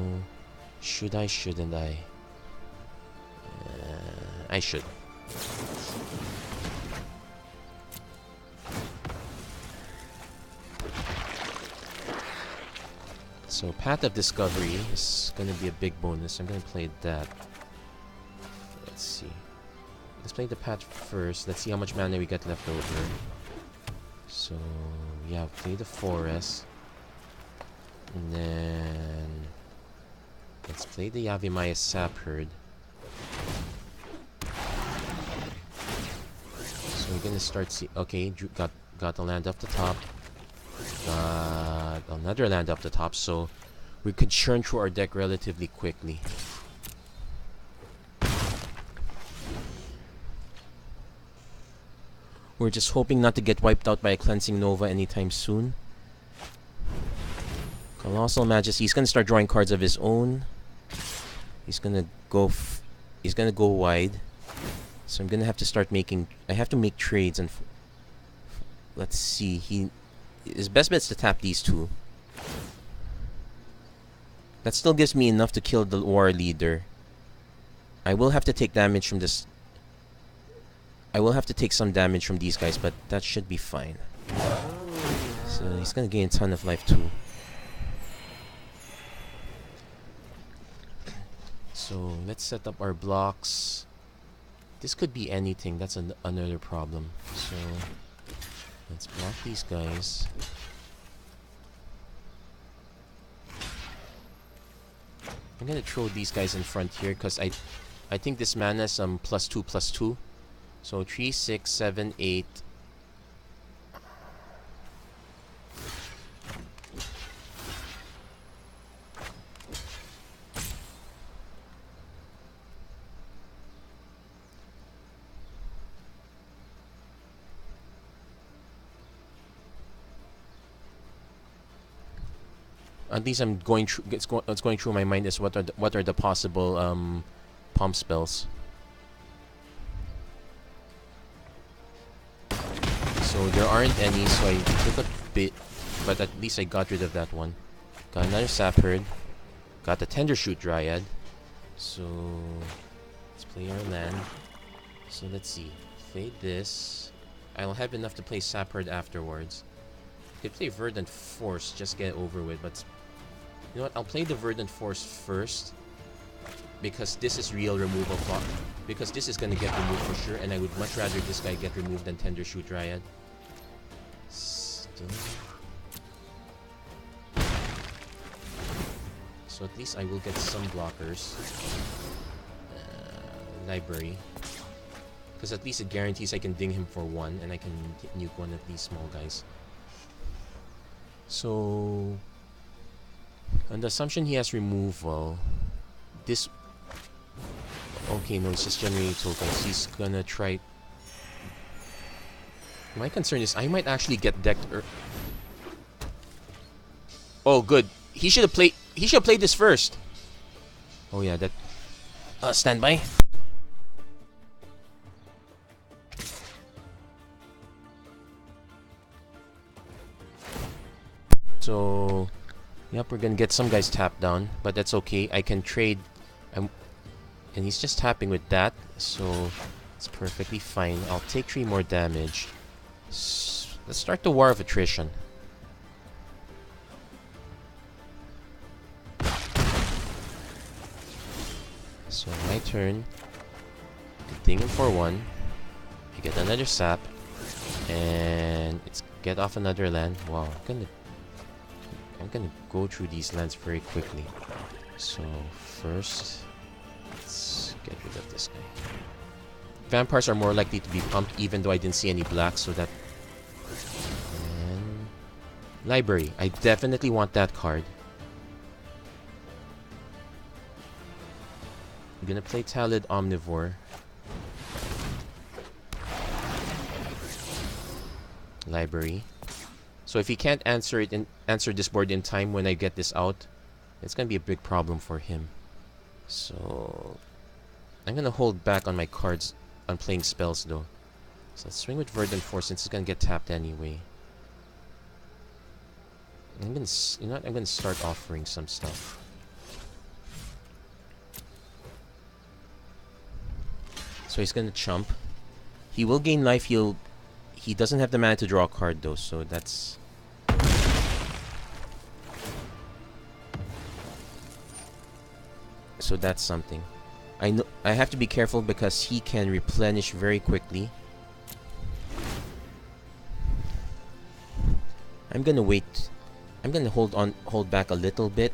Should I? Shouldn't I? I should. So Path of Discovery is going to be a big bonus. I'm going to play that. Let's see. Let's play the Path first. Let's see how much mana we get left over. So, yeah, play the Forest. And then... let's play the Yavimaya Sap Herd. So we're gonna start see... okay, got a land off the top. Got another land off the top, so we could churn through our deck relatively quickly. We're just hoping not to get wiped out by a Cleansing Nova anytime soon. Colossal Majesty. He's gonna start drawing cards of his own. He's gonna go wide. So I'm gonna have to start making... I have to make trades and... let's see. His best bet's to tap these 2. That still gives me enough to kill the War Leader. I will have to take damage from this... I will have to take some damage from these guys, but that should be fine. So he's gonna gain a ton of life too. So let's set up our blocks. This could be anything. That's another problem. So let's block these guys. I'm gonna throw these guys in front here because I think this mana is +2/+2. So 3, 6, 7, 8. At least I'm going through. What's going through my mind is what are the possible pump spells. So there aren't any, so I took a bit, but at least I got rid of that one. Got another sap herd. Got the tender shoot dryad. So let's play our land. So let's see. Fade this. I'll have enough to play sap herd afterwards. Could play Verdant Force, just get it over with, but you know what? I'll play the Verdant Force first because this is real removal clock. Because this is gonna get removed for sure, and I would much rather this guy get removed than Tender Shoot Dryad. Still. So at least I will get some blockers. Library. Because at least it guarantees I can ding him for 1, and I can nuke one of these small guys. So, on the assumption he has removal, this... Okay, no, it's just generating tokens. He's gonna try... My concern is I might actually get decked... Oh, good. He should have played this first. Oh yeah, that... stand by. So, yep, we're gonna get some guys tapped down, but that's okay. I can trade, and he's just tapping with that, so it's perfectly fine. I'll take 3 more damage. Let's start the War of Attrition. So my turn. Ding him for 1. I get another sap, and it's get off another land. Wow, I'm gonna go through these lands very quickly. So first, let's get rid of this guy. Vampires are more likely to be pumped, even though I didn't see any black, so that... And... Library. I definitely want that card. I'm gonna play Talid Omnivore. Library. So if he can't answer this board in time when I get this out, it's gonna be a big problem for him. So I'm gonna hold back on my cards on playing spells though. So let's swing with Verdant Force since it's gonna get tapped anyway. I'm gonna start offering some stuff. So he's gonna chump. He will gain life. He doesn't have the mana to draw a card though, so that's... So that's something. I know I have to be careful because he can replenish very quickly. I'm gonna wait. I'm gonna hold back a little bit.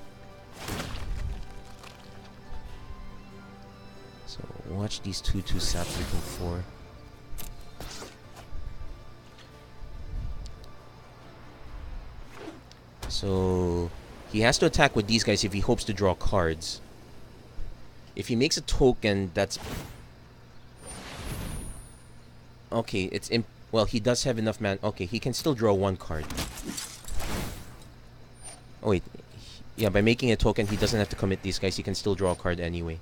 So watch these 2/2 Saproling 4. So he has to attack with these guys if he hopes to draw cards. If he makes a token, that's... Okay, it's... Well, he does have enough mana. Okay, he can still draw 1 card. Oh, wait. Yeah, by making a token, he doesn't have to commit these guys. He can still draw a card anyway.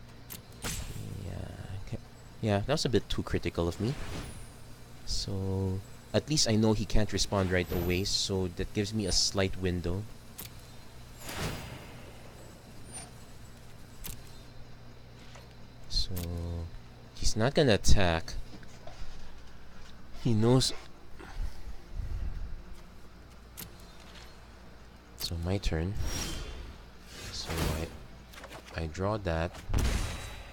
Yeah, okay. Yeah, that was a bit too critical of me. So, at least I know he can't respond right away, so that gives me a slight window. So, he's not gonna attack. He knows. So my turn. So I draw that.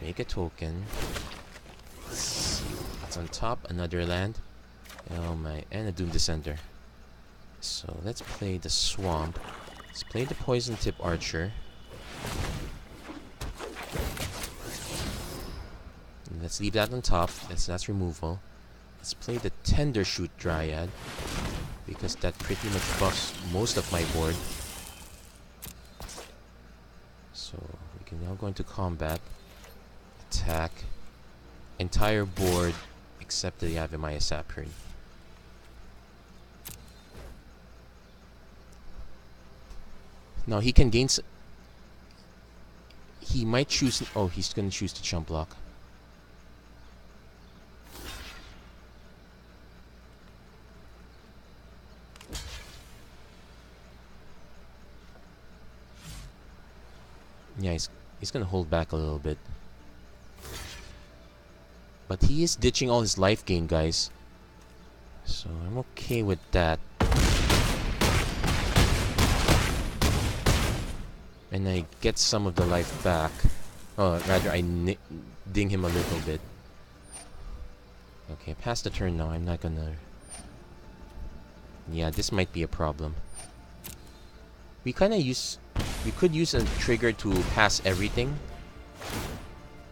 Make a token. Let's see what's on top. Another land. Oh my, and a Doom Descender. So let's play the Swamp. Let's play the Poison Tip Archer. Let's leave that on top. That's removal. Let's play the Tender Shoot Dryad, because that pretty much buffs most of my board. So we can now go into combat. Attack. Entire board except the Yavimaya Saproling. Now he can gain... He might choose... Oh, he's gonna choose to chump block. Yeah, he's gonna hold back a little bit. But he is ditching all his life gain, guys. So I'm okay with that. And I get some of the life back. Oh, rather I ding him a little bit. Okay, past the turn now. I'm not gonna... Yeah, this might be a problem. We kind of use... We could use a trigger to pass everything.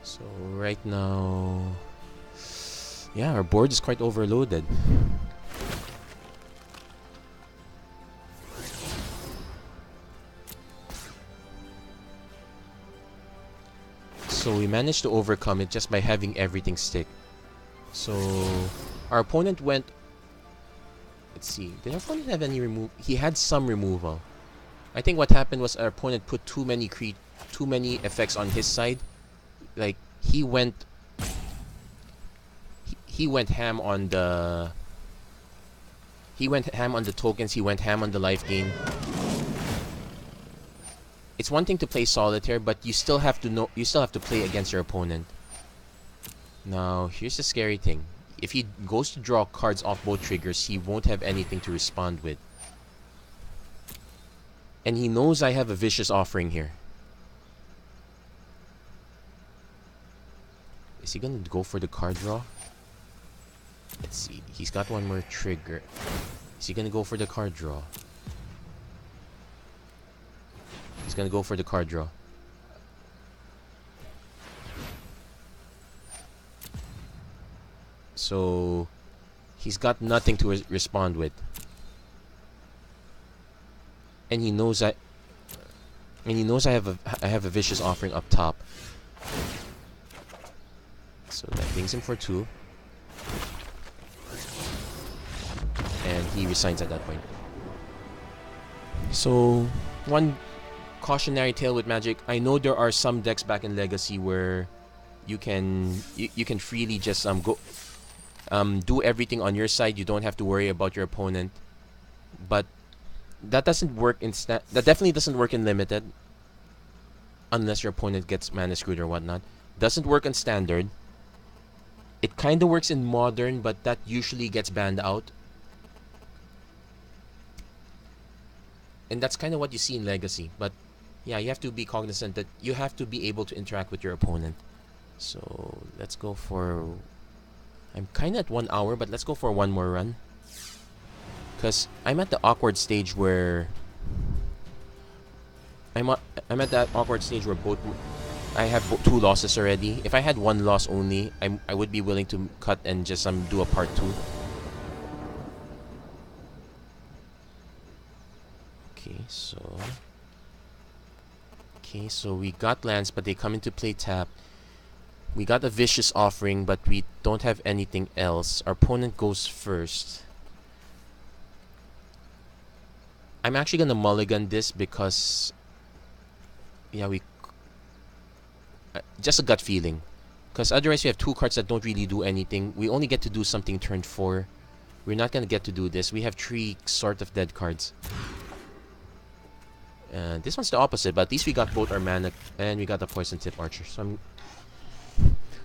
So right now... Yeah, our board is quite overloaded. So we managed to overcome it just by having everything stick. So our opponent went... Let's see, did our opponent have any remove? He had some removal. I think what happened was our opponent put too many effects on his side. Like he went ham on the tokens, he went ham on the life gain. It's one thing to play solitaire, but you still have to play against your opponent. Now, here's the scary thing. If he goes to draw cards off both triggers, he won't have anything to respond with. And he knows I have a vicious offering here. Is he gonna go for the card draw? Let's see. He's got one more trigger. Is he gonna go for the card draw? He's gonna go for the card draw. So he's got nothing to respond with. And he knows I have a vicious offering up top. So that brings him for 2. And he resigns at that point. So one cautionary tale with Magic. I know there are some decks back in Legacy where you can freely just go do everything on your side. You don't have to worry about your opponent. But that doesn't work in that definitely doesn't work in limited, unless your opponent gets mana screwed or whatnot. Doesn't work in standard. It kind of works in modern, but that usually gets banned out. And that's kind of what you see in Legacy. But yeah, you have to be cognizant that you have to be able to interact with your opponent. So let's go for... I'm kind of at 1 hour, but let's go for one more run. Because I'm at the awkward stage where... I'm at that awkward stage where I have 2 losses already. If I had 1 loss only, I would be willing to cut and just do a part 2. Okay, so we got lands, but they come into play tap. We got a vicious offering, but we don't have anything else. Our opponent goes first. I'm actually gonna mulligan this because, yeah, just a gut feeling. Because otherwise we have 2 cards that don't really do anything. We only get to do something turn 4. We're not gonna get to do this. We have 3 sort of dead cards. This one's the opposite, but at least we got both our mana and we got the poison tip archer.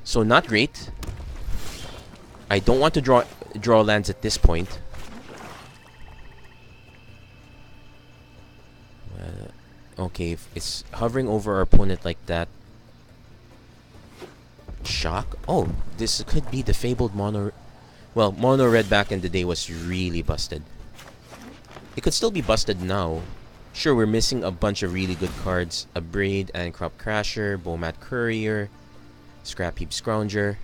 So not great. I don't want to draw lands at this point. Okay, if it's hovering over our opponent like that. Shock. Oh, this could be the fabled mono. Well, mono red back in the day was really busted. It could still be busted now. Sure, we're missing a bunch of really good cards. A Braid, Ancrop Crasher, Bomat Courier, Scrap Heap Scrounger.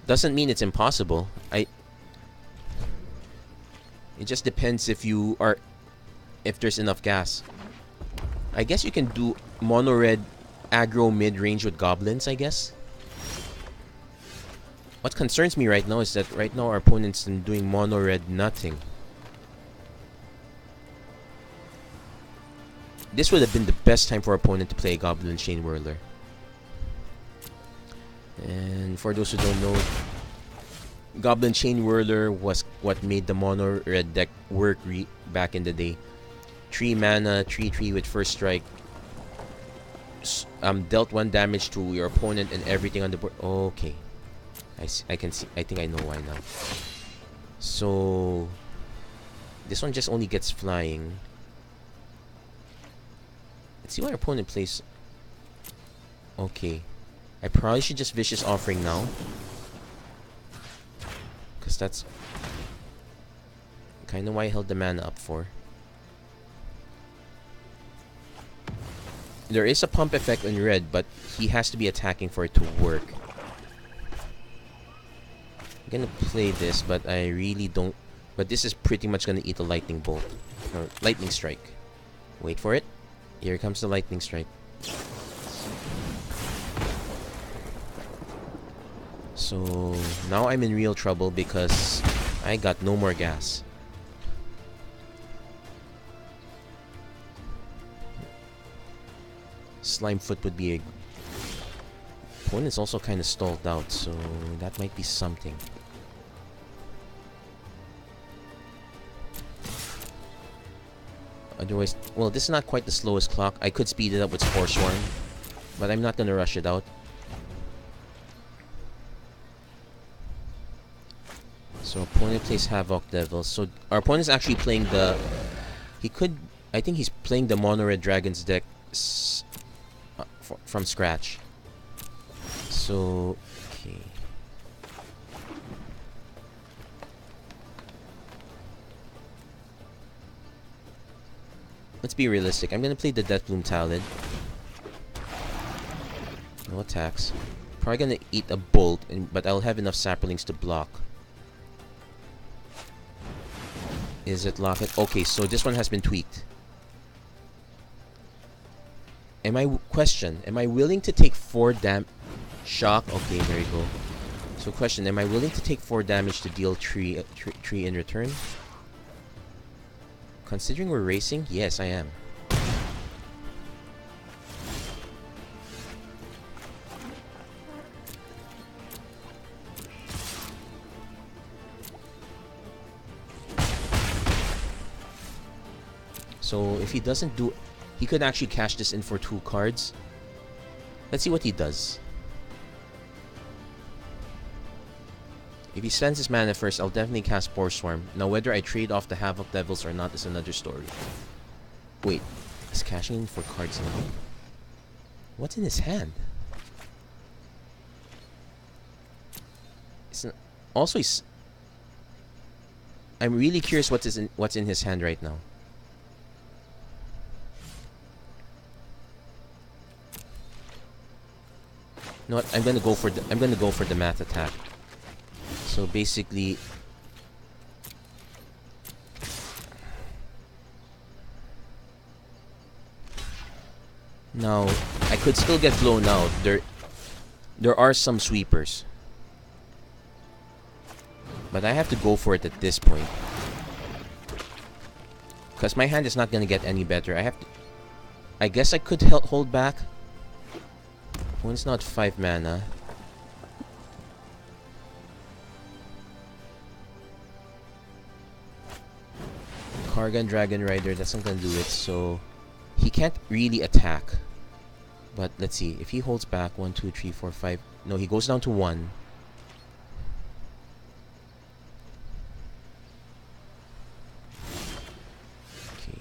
Doesn't mean it's impossible. It just depends if there's enough gas. I guess you can do mono red aggro mid-range with goblins, I guess. What concerns me right now is that right now our opponent's doing mono red nothing. this would have been the best time for our opponent to play a Goblin Chain Whirler. And for those who don't know, Goblin Chain Whirler was what made the mono red deck work back in the day. 3 mana, 3/3 with first strike. Dealt 1 damage to your opponent and everything on the board. Okay, I can see. I think I know why now. So this one just only gets flying. Let's see what our opponent plays. Okay, I probably should just Vicious Offering now, because that's kind of why I held the mana up for. There is a pump effect on red, but he has to be attacking for it to work. I'm gonna play this, but I really don't. But this is pretty much gonna eat a lightning bolt or lightning strike. Wait for it. Here comes the lightning strike. So now I'm in real trouble because I got no more gas. Slime Foot would be a... Opponent's also kind of stalled out, so that might be something. Otherwise, well, this is not quite the slowest clock. I could speed it up with Spore Swarm, but I'm not gonna rush it out. So opponent plays Havoc Devil. So our opponent's actually playing the... He could... I think he's playing the Mono Red Dragons deck from scratch. So... Okay. Let's be realistic. I'm gonna play the Deathbloom Talon. No attacks. Probably gonna eat a bolt, but I'll have enough Saprolings to block. Is it Locket? Okay, so this one has been tweaked. Am I willing to take 4 shock? Okay, there you go. So question, am I willing to take 4 damage to deal 3 in return? Considering we're racing, yes, I am. So if he doesn't do... He could actually cash this in for 2 cards. Let's see what he does. If he spends his mana first, I'll definitely cast Spore Swarm. Now whether I trade off the Havoc Devils or not is another story. Wait, he's cashing in for cards now? What's in his hand? Also, I'm really curious what's in his hand right now. You know what? I'm gonna go for the math attack. So basically, now I could still get blown out. There are some sweepers, but I have to go for it at this point because my hand is not gonna get any better. I guess I could hold back. One's not 5 mana. Kargan Dragon Rider, that's not gonna do it, so he can't really attack. But let's see, if he holds back 1, 2, 3, 4, 5. No, he goes down to 1. Okay,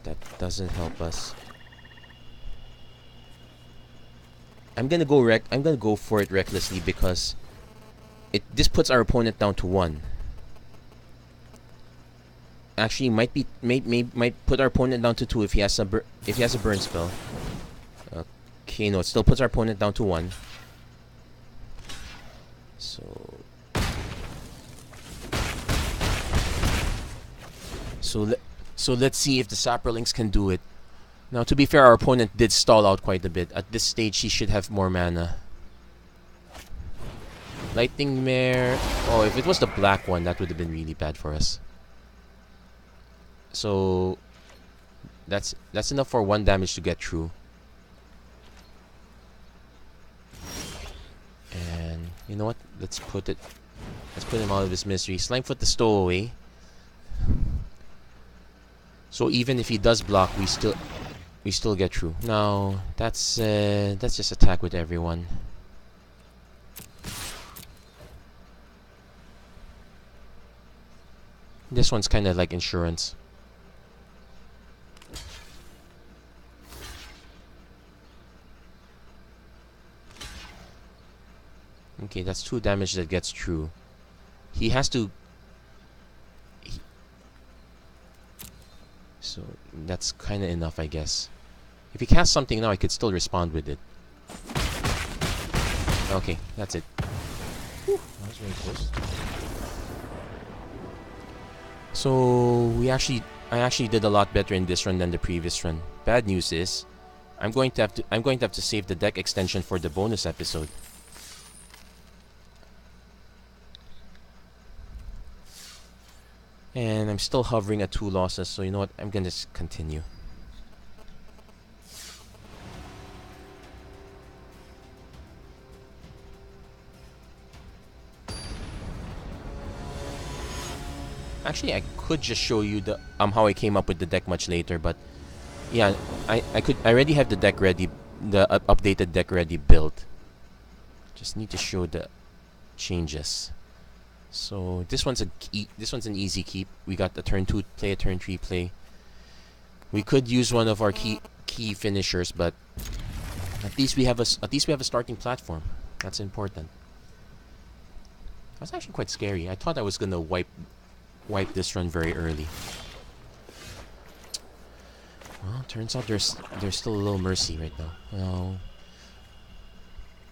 that doesn't help us. I'm gonna go for it recklessly because this puts our opponent down to 1. Actually, might put our opponent down to 2 if he has a burn spell. Okay, no, it still puts our opponent down to 1. So let's see if the Saprolings can do it. Now, to be fair, our opponent did stall out quite a bit. At this stage, he should have more mana. Lightning Mare. Oh, if it was the black one, that would have been really bad for us. So, That's enough for 1 damage to get through. And you know what? Let's put him out of his misery. Slimefoot the stowaway. So even if he does block, we still get through. Now that's just attack with everyone. This one's kind of like insurance. Okay, that's 2 damage that gets through. He has to... So, that's kind of enough, I guess. If he casts something now, I could still respond with it. Okay, that's it. Whew, that was very close. So, I actually did a lot better in this run than the previous run. Bad news is, I'm going to have to save the deck extension for the bonus episode. And I'm still hovering at 2 losses, so you know what? I'm gonna just continue. Actually, I could just show you the how I came up with the deck much later, but yeah, I already have the deck ready, the updated deck ready built. Just need to show the changes. So this one's an easy keep. We got the turn 2 play, a turn 3 play. We could use one of our key finishers, but at least we have a starting platform. That's important. That's actually quite scary. I thought I was gonna wipe this run very early. Well, turns out there's still a little mercy right now. Well,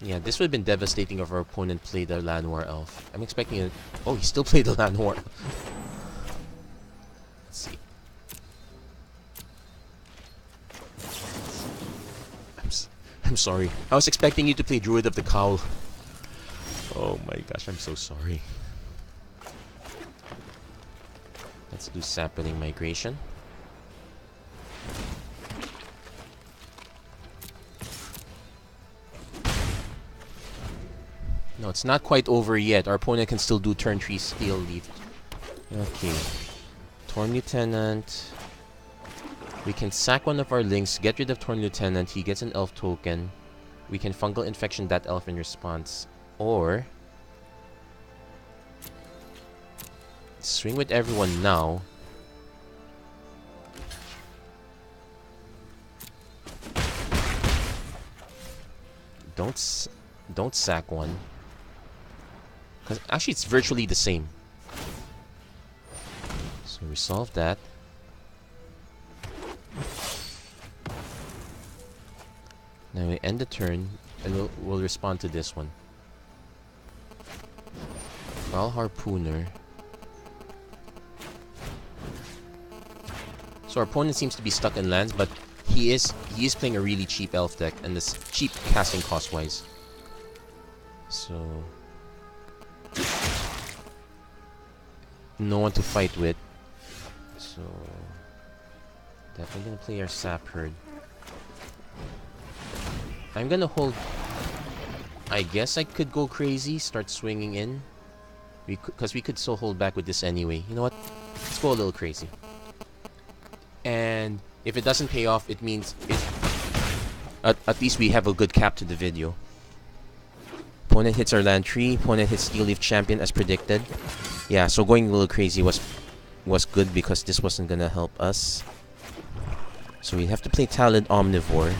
yeah, this would have been devastating if our opponent played the Llanowar Elf. I'm expecting it. Oh, he still played the Llanowar. Let's see. I'm sorry. I was expecting you to play Druid of the Cowl. Oh my gosh, I'm so sorry. Let's do Saproling Migration. No, it's not quite over yet. Our opponent can still do turn 3 Steel Leaf. Okay. Torn Lieutenant. We can sack one of our links, get rid of Torn Lieutenant. He gets an elf token. We can Fungal Infection that elf in response. Or swing with everyone now. Don't sack one. Because actually it's virtually the same. So resolve that. Now we end the turn and we'll respond to this one. Well, Harpooner. So our opponent seems to be stuck in lands, but he is playing a really cheap elf deck, and this cheap casting cost wise. So no one to fight with. So definitely gonna play our Sap Herd. I'm gonna hold. I guess I could go crazy, start swinging in. Because we could still hold back with this anyway. You know what? Let's go a little crazy. And if it doesn't pay off, it means at least we have a good cap to the video. Opponent hits our land tree. Opponent hits Steel Leaf Champion as predicted. Yeah, so going a little crazy was good because this wasn't gonna help us. So we have to play Talon Omnivore.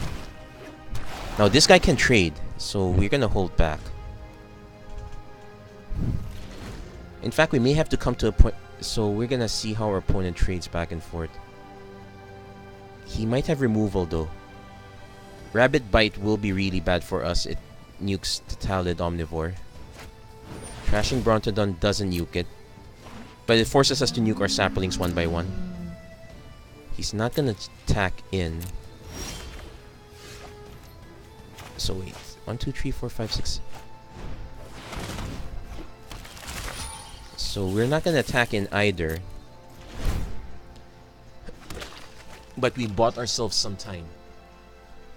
Now this guy can trade, so we're gonna hold back. In fact, we may have to come to a point. So we're gonna see how our opponent trades back and forth. He might have removal though. Rabbit Bite will be really bad for us. It nukes the Talid Omnivore. Trashing Brontodon doesn't nuke it. But it forces us to nuke our Saprolings one by one. He's not gonna attack in. So wait. 1, 2, 3, 4, 5, 6. So we're not gonna attack in either. but we bought ourselves some time.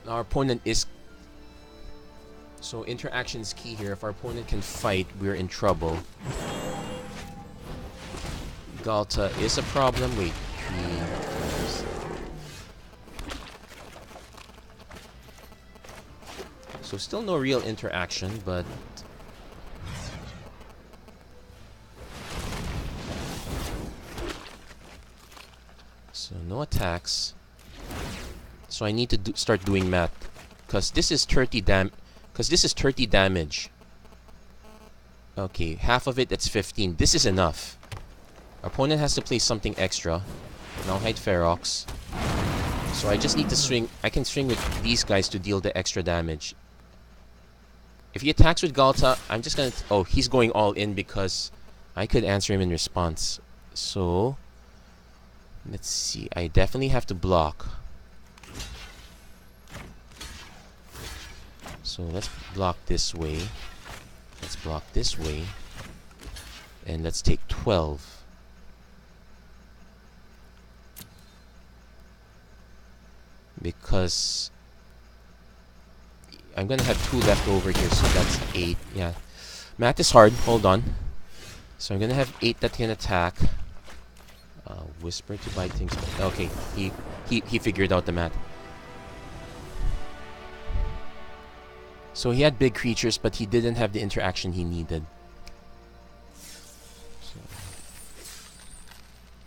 Our opponent is... So interaction is key here. If our opponent can fight, we're in trouble. Galta is a problem. Wait, 3... So still no real interaction, but... So no attacks. So I need to start doing math, because this is 30 damage. Okay, half of it, that's 15. This is enough. Opponent has to play something extra. Now hide Ferox. So I just need to swing. I can swing with these guys to deal the extra damage. If he attacks with Galta, I'm just gonna... Oh, he's going all in because I could answer him in response. So... Let's see. I definitely have to block. So let's block this way. Let's block this way. And let's take 12. Because I'm gonna have 2 left over here, so that's 8. Yeah. Math is hard. Hold on. So I'm gonna have 8 that can attack. Whisper to buy things. Okay, he figured out the math. So he had big creatures, but he didn't have the interaction he needed. So,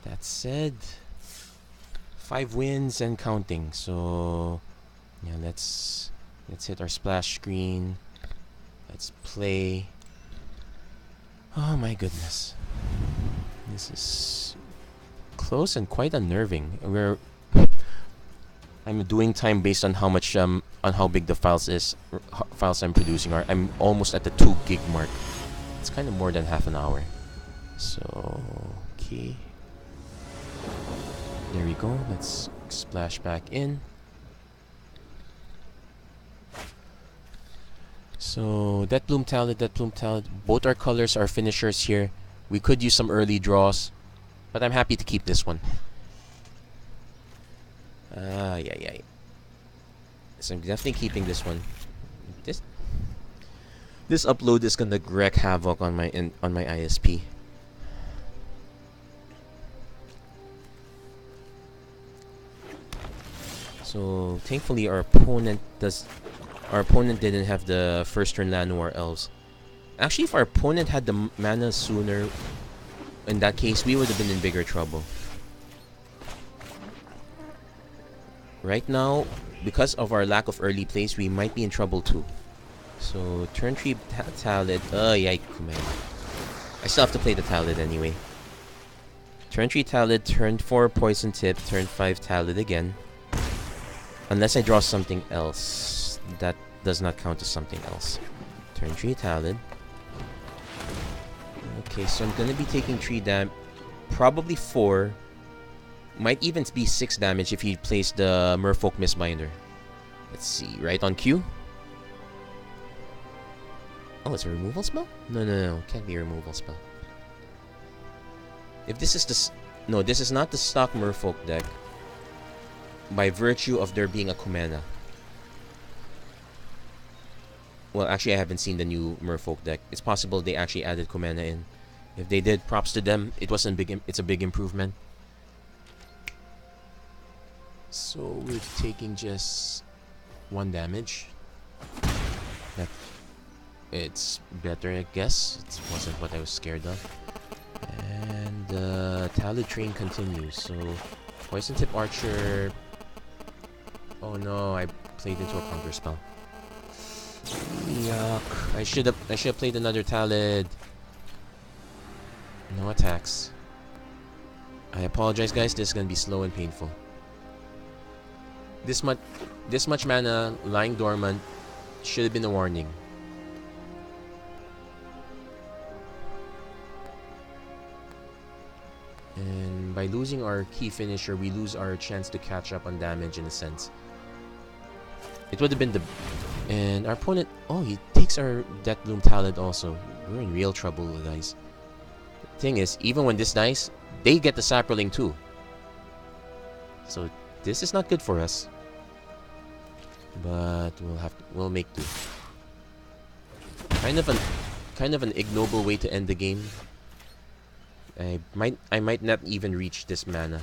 that said, 5 wins and counting. So yeah, let's hit our splash screen. Let's play. Oh my goodness, this is close and quite unnerving. I'm doing time based on how much on how big the files I'm producing are. I'm almost at the 2 gig mark. It's kind of more than half an hour. So okay, there we go. Let's splash back in. So Deathbloom Talent, both our colors are finishers here. We could use some early draws, but I'm happy to keep this one. Yeah. So I'm definitely keeping this one. This upload is gonna wreak havoc on my ISP. So thankfully our opponent didn't have the first turn Llanowar Elves. Actually, if our opponent had the mana sooner, in that case we would have been in bigger trouble. Right now, because of our lack of early plays, we might be in trouble too. So turn 3 Talid. Yikes, man. I still have to play the Talid anyway. Turn 3 Talid, turn 4 Poison Tip, turn 5 Talid again. Unless I draw something else. That does not count as something else. Turn 3 Talid. Okay, so I'm gonna be taking 3 damage. Probably 4. Might even be 6 damage if he plays the Merfolk Mistbinder. Let's see, right on cue. Oh, it's a removal spell? No. Can't be a removal spell. If this is the... No, this is not the stock Merfolk deck. By virtue of there being a Kumena. Well, actually, I haven't seen the new Merfolk deck. It's possible they actually added Kumena in. If they did, props to them. It's a big improvement. So we're taking just 1 damage. It's better, I guess. It wasn't what I was scared of. And the Talid train continues. So Poison Tip Archer. Oh no, I played into a counter spell. Yuck. I should have played another Talid. No attacks. I apologize, guys. This is gonna be slow and painful. This much mana lying dormant should have been a warning. And by losing our key finisher, we lose our chance to catch up on damage in a sense. It would have been the... And our opponent... Oh, he takes our Deathbloom Talent also. We're in real trouble, guys. The thing is, even when this dies, they get the Saproling too. So This is not good for us. But we'll make do. Kind of an ignoble way to end the game. I might not even reach this mana.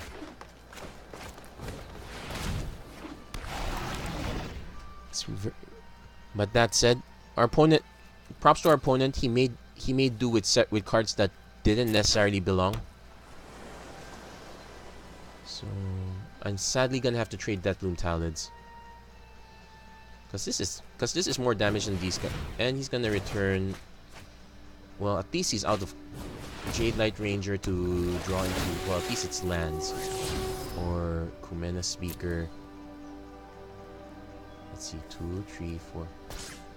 But that said, our opponent, props to our opponent, he made do with cards that didn't necessarily belong. So I'm sadly gonna have to trade Deathbloom Talids. Cause this is more damage than these guys. And he's gonna return, well, at least he's out of Jade Light Ranger to draw into, well, at least it's lands. Or Kumena Speaker. Let's see, 2, 3, 4.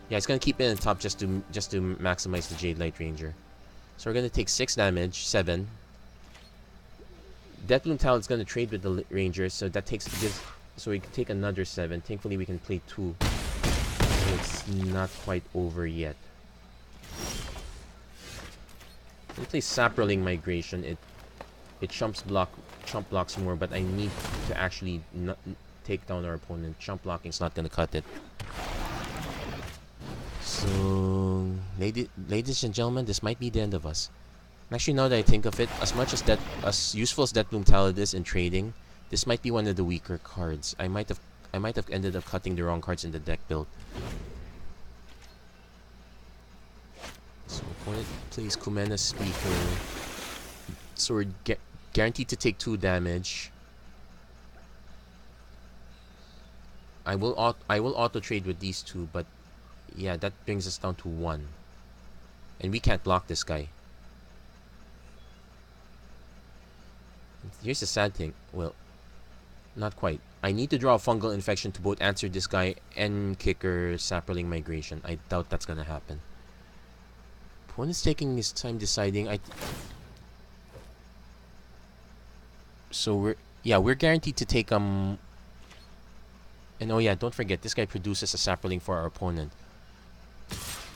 Yeah, it's gonna keep it in the top just to maximize the Jade Light Ranger. So we're gonna take 6 damage, 7. Deathbloom Talon's gonna trade with the Ranger, so that so we can take another 7. Thankfully we can play 2. So it's not quite over yet. We play Saproling Migration. It chump blocks more, but I need to actually take down our opponent. Chump blocking's not gonna cut it. So, ladies and gentlemen, this might be the end of us. Actually, now that I think of it, as useful as Deathbloom Talon is in trading, this might be one of the weaker cards. I might have ended up cutting the wrong cards in the deck build. So opponent plays Kumena Speaker. So we're guaranteed to take 2 damage. I will auto trade with these 2, but yeah, that brings us down to 1. And we can't block this guy. Here's the sad thing. Well, not quite. I need to draw a Fungal Infection to both answer this guy and Kicker Saproling Migration. I doubt that's gonna happen. Opponent's taking his time deciding. So we're guaranteed to take and oh yeah, don't forget, this guy produces a Saproling for our opponent.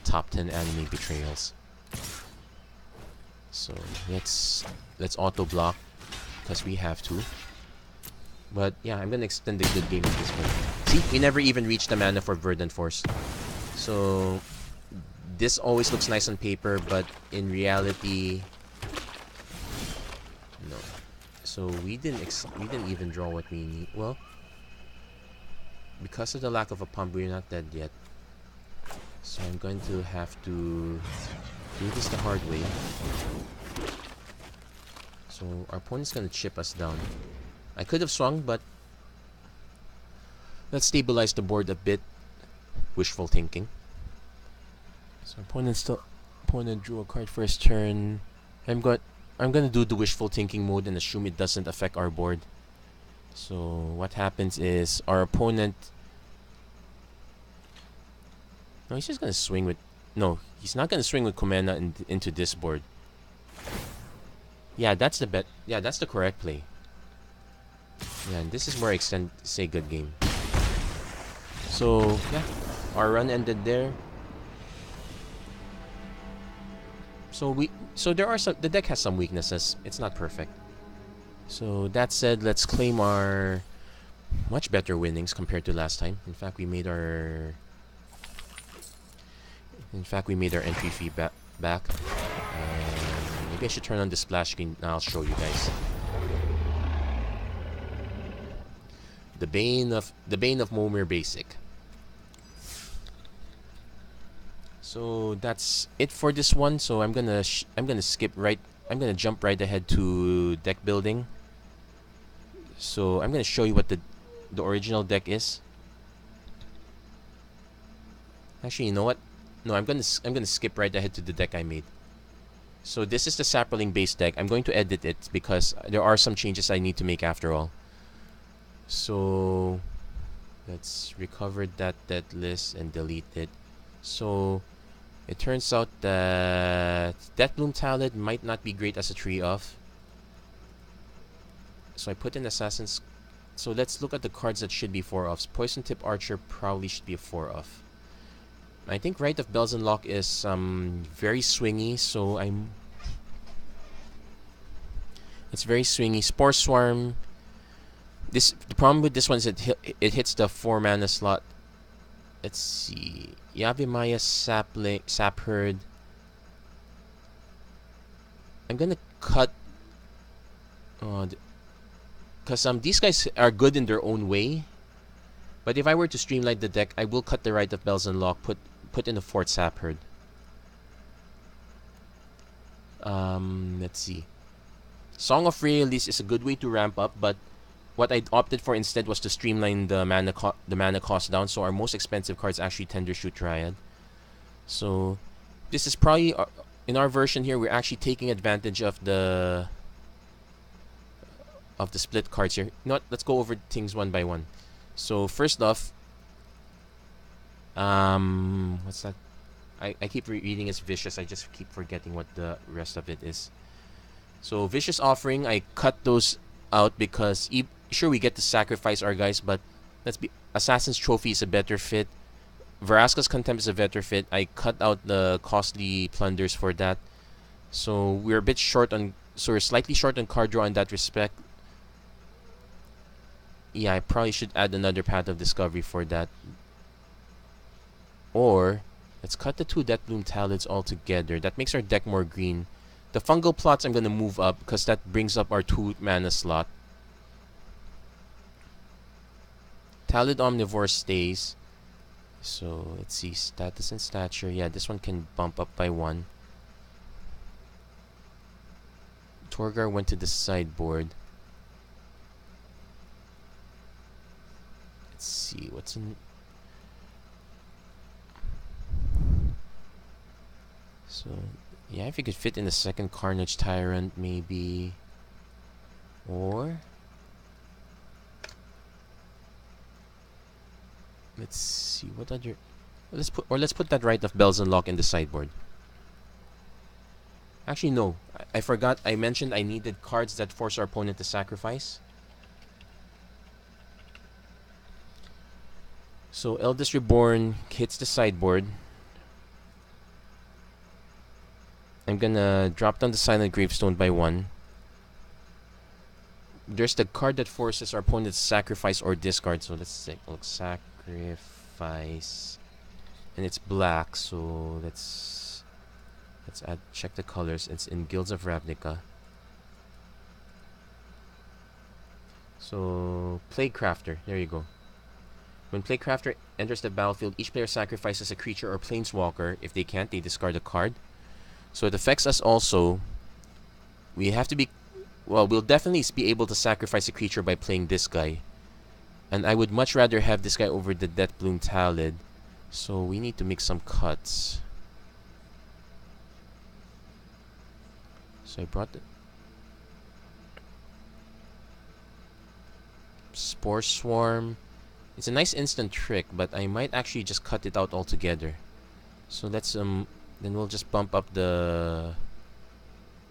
Top 10 anime betrayals. So let's auto block because we have to. But yeah, I'm gonna extend the good game at this point. See, we never even reached the mana for Verdant Force. So this always looks nice on paper, but in reality, no. So we didn't even draw what we need. Well, because of the lack of a pump, we're not dead yet. So I'm going to have to do this the hard way. So our opponent's gonna chip us down. I could have swung, but let's stabilize the board a bit. Wishful thinking. So opponent drew a card first turn. I'm gonna do the wishful thinking mode and assume it doesn't affect our board. So what happens is our opponent. No, he's just gonna swing with. No, he's not gonna swing with Kumena into this board. Yeah, that's the bet. Yeah, that's the correct play. Yeah, and this is where I say good game. So yeah, our run ended there. So the deck has some weaknesses. It's not perfect. So that said, let's claim our much better winnings compared to last time. In fact, we made our entry fee back. Maybe I should turn on the splash screen and I'll show you guys. The Bane of Momir Basic. So that's it for this one. So I'm gonna jump right ahead to deck building. So I'm gonna show you what the original deck is. Actually, you know what? No, I'm gonna skip right ahead to the deck I made. So this is the Saproling base deck. I'm going to edit it because there are some changes I need to make after all. So let's recover that list and delete it. So it turns out that Deathbloom Talon might not be great as a 3-off. So I put in Assassins. So let's look at the cards that should be 4-offs. Poison Tip Archer probably should be a 4-off. I think Rite of Bells and Lock is very swingy, so it's very swingy. Spore Swarm, The problem with this one is it hits the 4 mana slot. Let's see. Yavimaya Sap Herd. I'm gonna cut. Because these guys are good in their own way. But if I were to streamline the deck, I will cut the Rite of Bells Unlocked, put in the 4th Sap Herd. Let's see. Song of Release is a good way to ramp up, but what I opted for instead was to streamline the mana cost down. So our most expensive card is actually Tender Shoot Triad. So this is probably in our version here. We're actually taking advantage of the split cards here. Let's go over things one by one. So first off, what's that? I keep reading as Vicious. I just keep forgetting what the rest of it is. So Vicious Offering, I cut those out because sure we get to sacrifice our guys, but Assassin's Trophy is a better fit. Vraska's Contempt is a better fit. I cut out the costly plunders for that. So we're a bit short on. So we're slightly short on card draw in that respect. Yeah, I probably should add another Path of Discovery for that. Or let's cut the 2 Deathbloom Talids altogether. That makes our deck more green. The Fungal Plots I'm going to move up because that brings up our 2 mana slot. Talid Omnivore stays. So let's see, Status and Stature. Yeah, this one can bump up by 1. Torgar went to the sideboard. Let's see what's in. So yeah, if you could fit in the 2nd Carnage Tyrant maybe, or let's see what other. Let's put that Rite of Bells Unlocked in the sideboard. Actually, no. I forgot. I mentioned I needed cards that force our opponent to sacrifice. So Eldest Reborn hits the sideboard. I'm gonna drop down the Silent Gravestone by 1. There's the card that forces our opponent to sacrifice or discard. So let's take a look. Sacrifice. And it's black, so let's check the colors. It's in Guilds of Ravnica. So Plaguecrafter, there you go. When Plaguecrafter enters the battlefield, each player sacrifices a creature or planeswalker. If they can't, they discard a card. So it affects us also. We have to be... Well, we'll definitely be able to sacrifice a creature by playing this guy. And I would much rather have this guy over the Deathbloom Talid. So we need to make some cuts. So I brought the... Spore Swarm. It's a nice instant trick, but I might actually just cut it out altogether. So let's then we'll just bump up the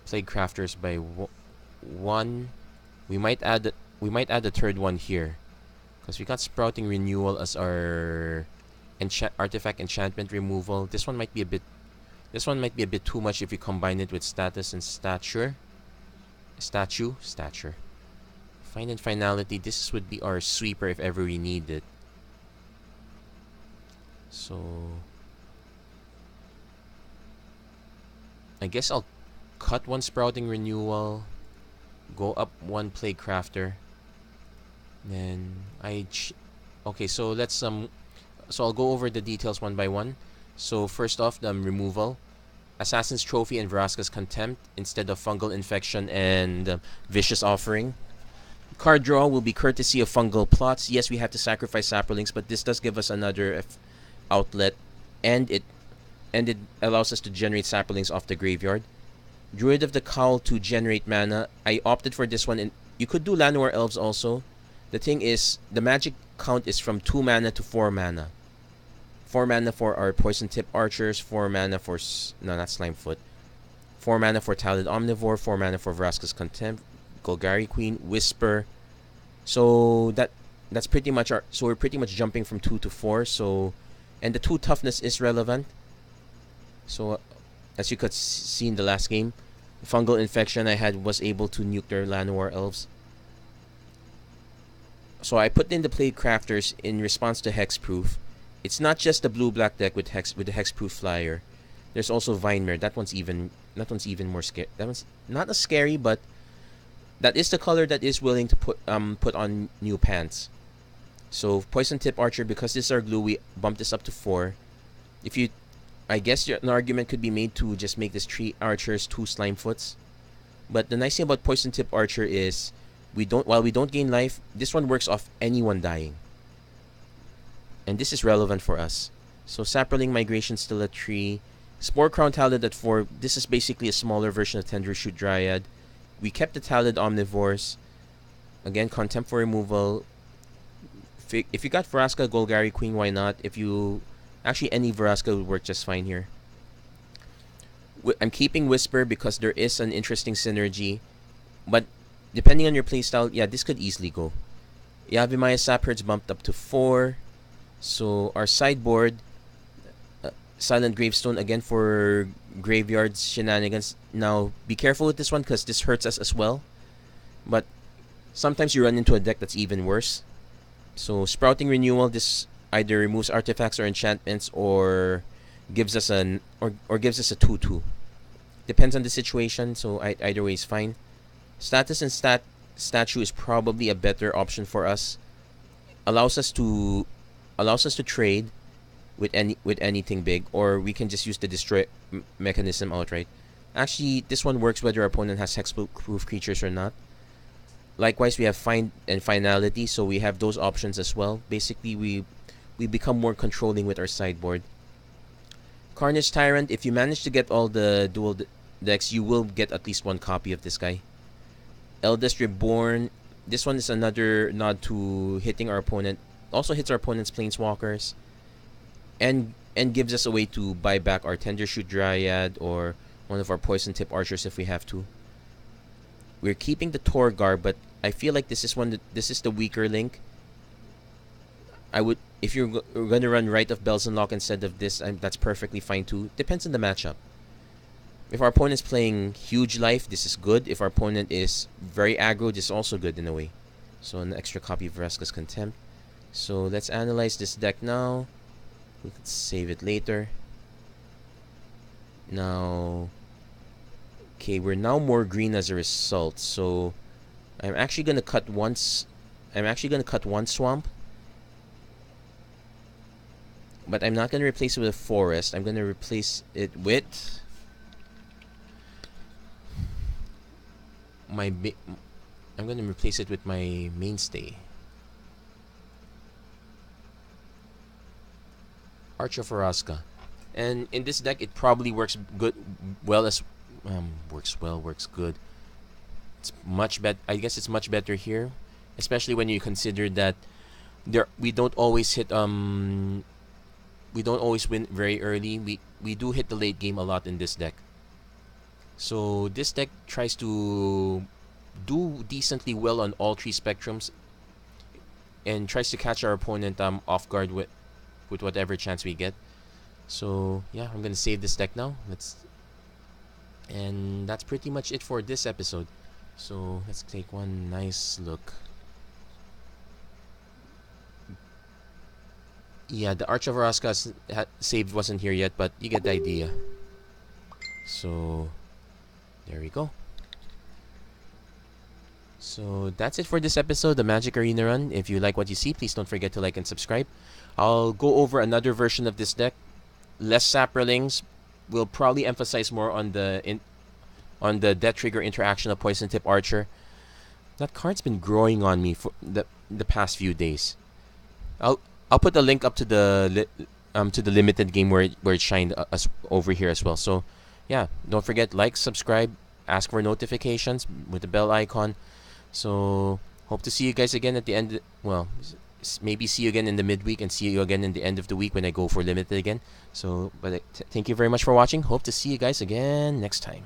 Plaguecrafters by 1. We might add a 3rd one here, because we got Sprouting Renewal as our artifact enchantment removal. This one might be a bit too much if we combine it with Status and Stature. Stature. Find and Finality. This would be our sweeper if ever we need it. So I guess I'll cut 1 Sprouting Renewal, go up 1 Plaguecrafter. Then okay, so let's so I'll go over the details one by one. So first off, the removal. Assassin's Trophy and Vraska's Contempt instead of Fungal Infection and Vicious Offering. Card draw will be courtesy of Fungal Plots. Yes, we have to sacrifice Saprolings, but this does give us another outlet, and it allows us to generate Saprolings off the graveyard. Druid of the Cowl to generate mana. I opted for this one, and you could do Llanowar Elves also. The thing is, the magic count is from 2 mana to 4 mana. 4 mana for our Poison Tip Archers, 4 mana for... No, not Slimefoot. 4 mana for Talid Omnivore, 4 mana for Vraska's Contempt, Golgari Queen, Whisper. So that's pretty much our... So we're pretty much jumping from 2 to 4. So... And the 2 toughness is relevant. So, as you could see in the last game, Fungal Infection I had was able to nuke their Llanowar Elves. So I put in the Plague Crafters in response to Hexproof. It's not just the blue-black deck with the Hexproof flyer. There's also Vinemare. That one's even more scary. That one's not as scary, but that is the color that is willing to put on new pants. So Poison Tip Archer, because this is our glue, we bumped this up to 4. If you, I guess an argument could be made to just make this 3 archers 2 Slimefoots. But the nice thing about Poison Tip Archer is while we don't gain life, this one works off anyone dying. And this is relevant for us. So Saproling Migration still at 3. Spore Crown Talid at 4. This is basically a smaller version of Tender Shoot Dryad. We kept the Talid Omnivores. Again, Contempt for removal. If you got Vraska, Golgari Queen, why not? If you... Actually, any Vraska would work just fine here. I'm keeping Whisper because there is an interesting synergy. But depending on your playstyle, yeah, this could easily go. Yavimaya Sapherds bumped up to 4. So our sideboard, Silent Gravestone again for graveyards shenanigans. Now be careful with this one because this hurts us as well. But sometimes you run into a deck that's even worse. So Sprouting Renewal, this either removes artifacts or enchantments or gives us a 2/2. Depends on the situation. So either way is fine. Status and Statue is probably a better option for us. Allows us to trade with anything big, or we can just use the destroy mechanism outright. Actually, this one works whether our opponent has hexproof creatures or not. Likewise, we have Find and Finality, so we have those options as well. Basically, we become more controlling with our sideboard. Carnage Tyrant, if you manage to get all the dual decks, you will get at least 1 copy of this guy. Eldest Reborn, this one is another nod to hitting our opponent. Also hits our opponent's Planeswalkers. And gives us a way to buy back our Tender Shoot Dryad or one of our Poison Tip Archers if we have to. We're keeping the Torgar, but I feel like this is the weaker link. If you're gonna run Rite of Bells and Lock instead of this, that's perfectly fine too. Depends on the matchup. If our opponent's playing huge life, this is good. If our opponent is very aggro, this is also good in a way. So an extra copy of Vraska's Contempt. So let's analyze this deck now. We could save it later. Now, okay, we're now more green as a result. So I'm actually gonna cut one swamp, but I'm not gonna replace it with a forest. I'm gonna replace it with my mainstay, Arch of Vraska. And in this deck, it probably works good. Works good. It's much better. I guess it's much better here, especially when you consider that we don't always win very early. We do hit the late game a lot in this deck. So this deck tries to do decently well on all 3 spectrums and tries to catch our opponent off guard with whatever chance we get. So yeah, I'm gonna save this deck now. And that's pretty much it for this episode. So let's take one nice look. Yeah, the Arch of Vraska saved wasn't here yet, but you get the idea. So there we go. So that's it for this episode, the Magic Arena Run. If you like what you see, please don't forget to like and subscribe. I'll go over another version of this deck. Less Saprolings. We'll probably emphasize more on the Death Trigger interaction of Poison Tip Archer. That card's been growing on me for the past few days. I'll put the link up to the limited game where it shined us over here as well. So yeah, don't forget, like, subscribe, ask for notifications with the bell icon. So hope to see you guys again at the end. Well, maybe see you again in the midweek and see you again in the end of the week when I go for limited again. So, but thank you very much for watching. Hope to see you guys again next time.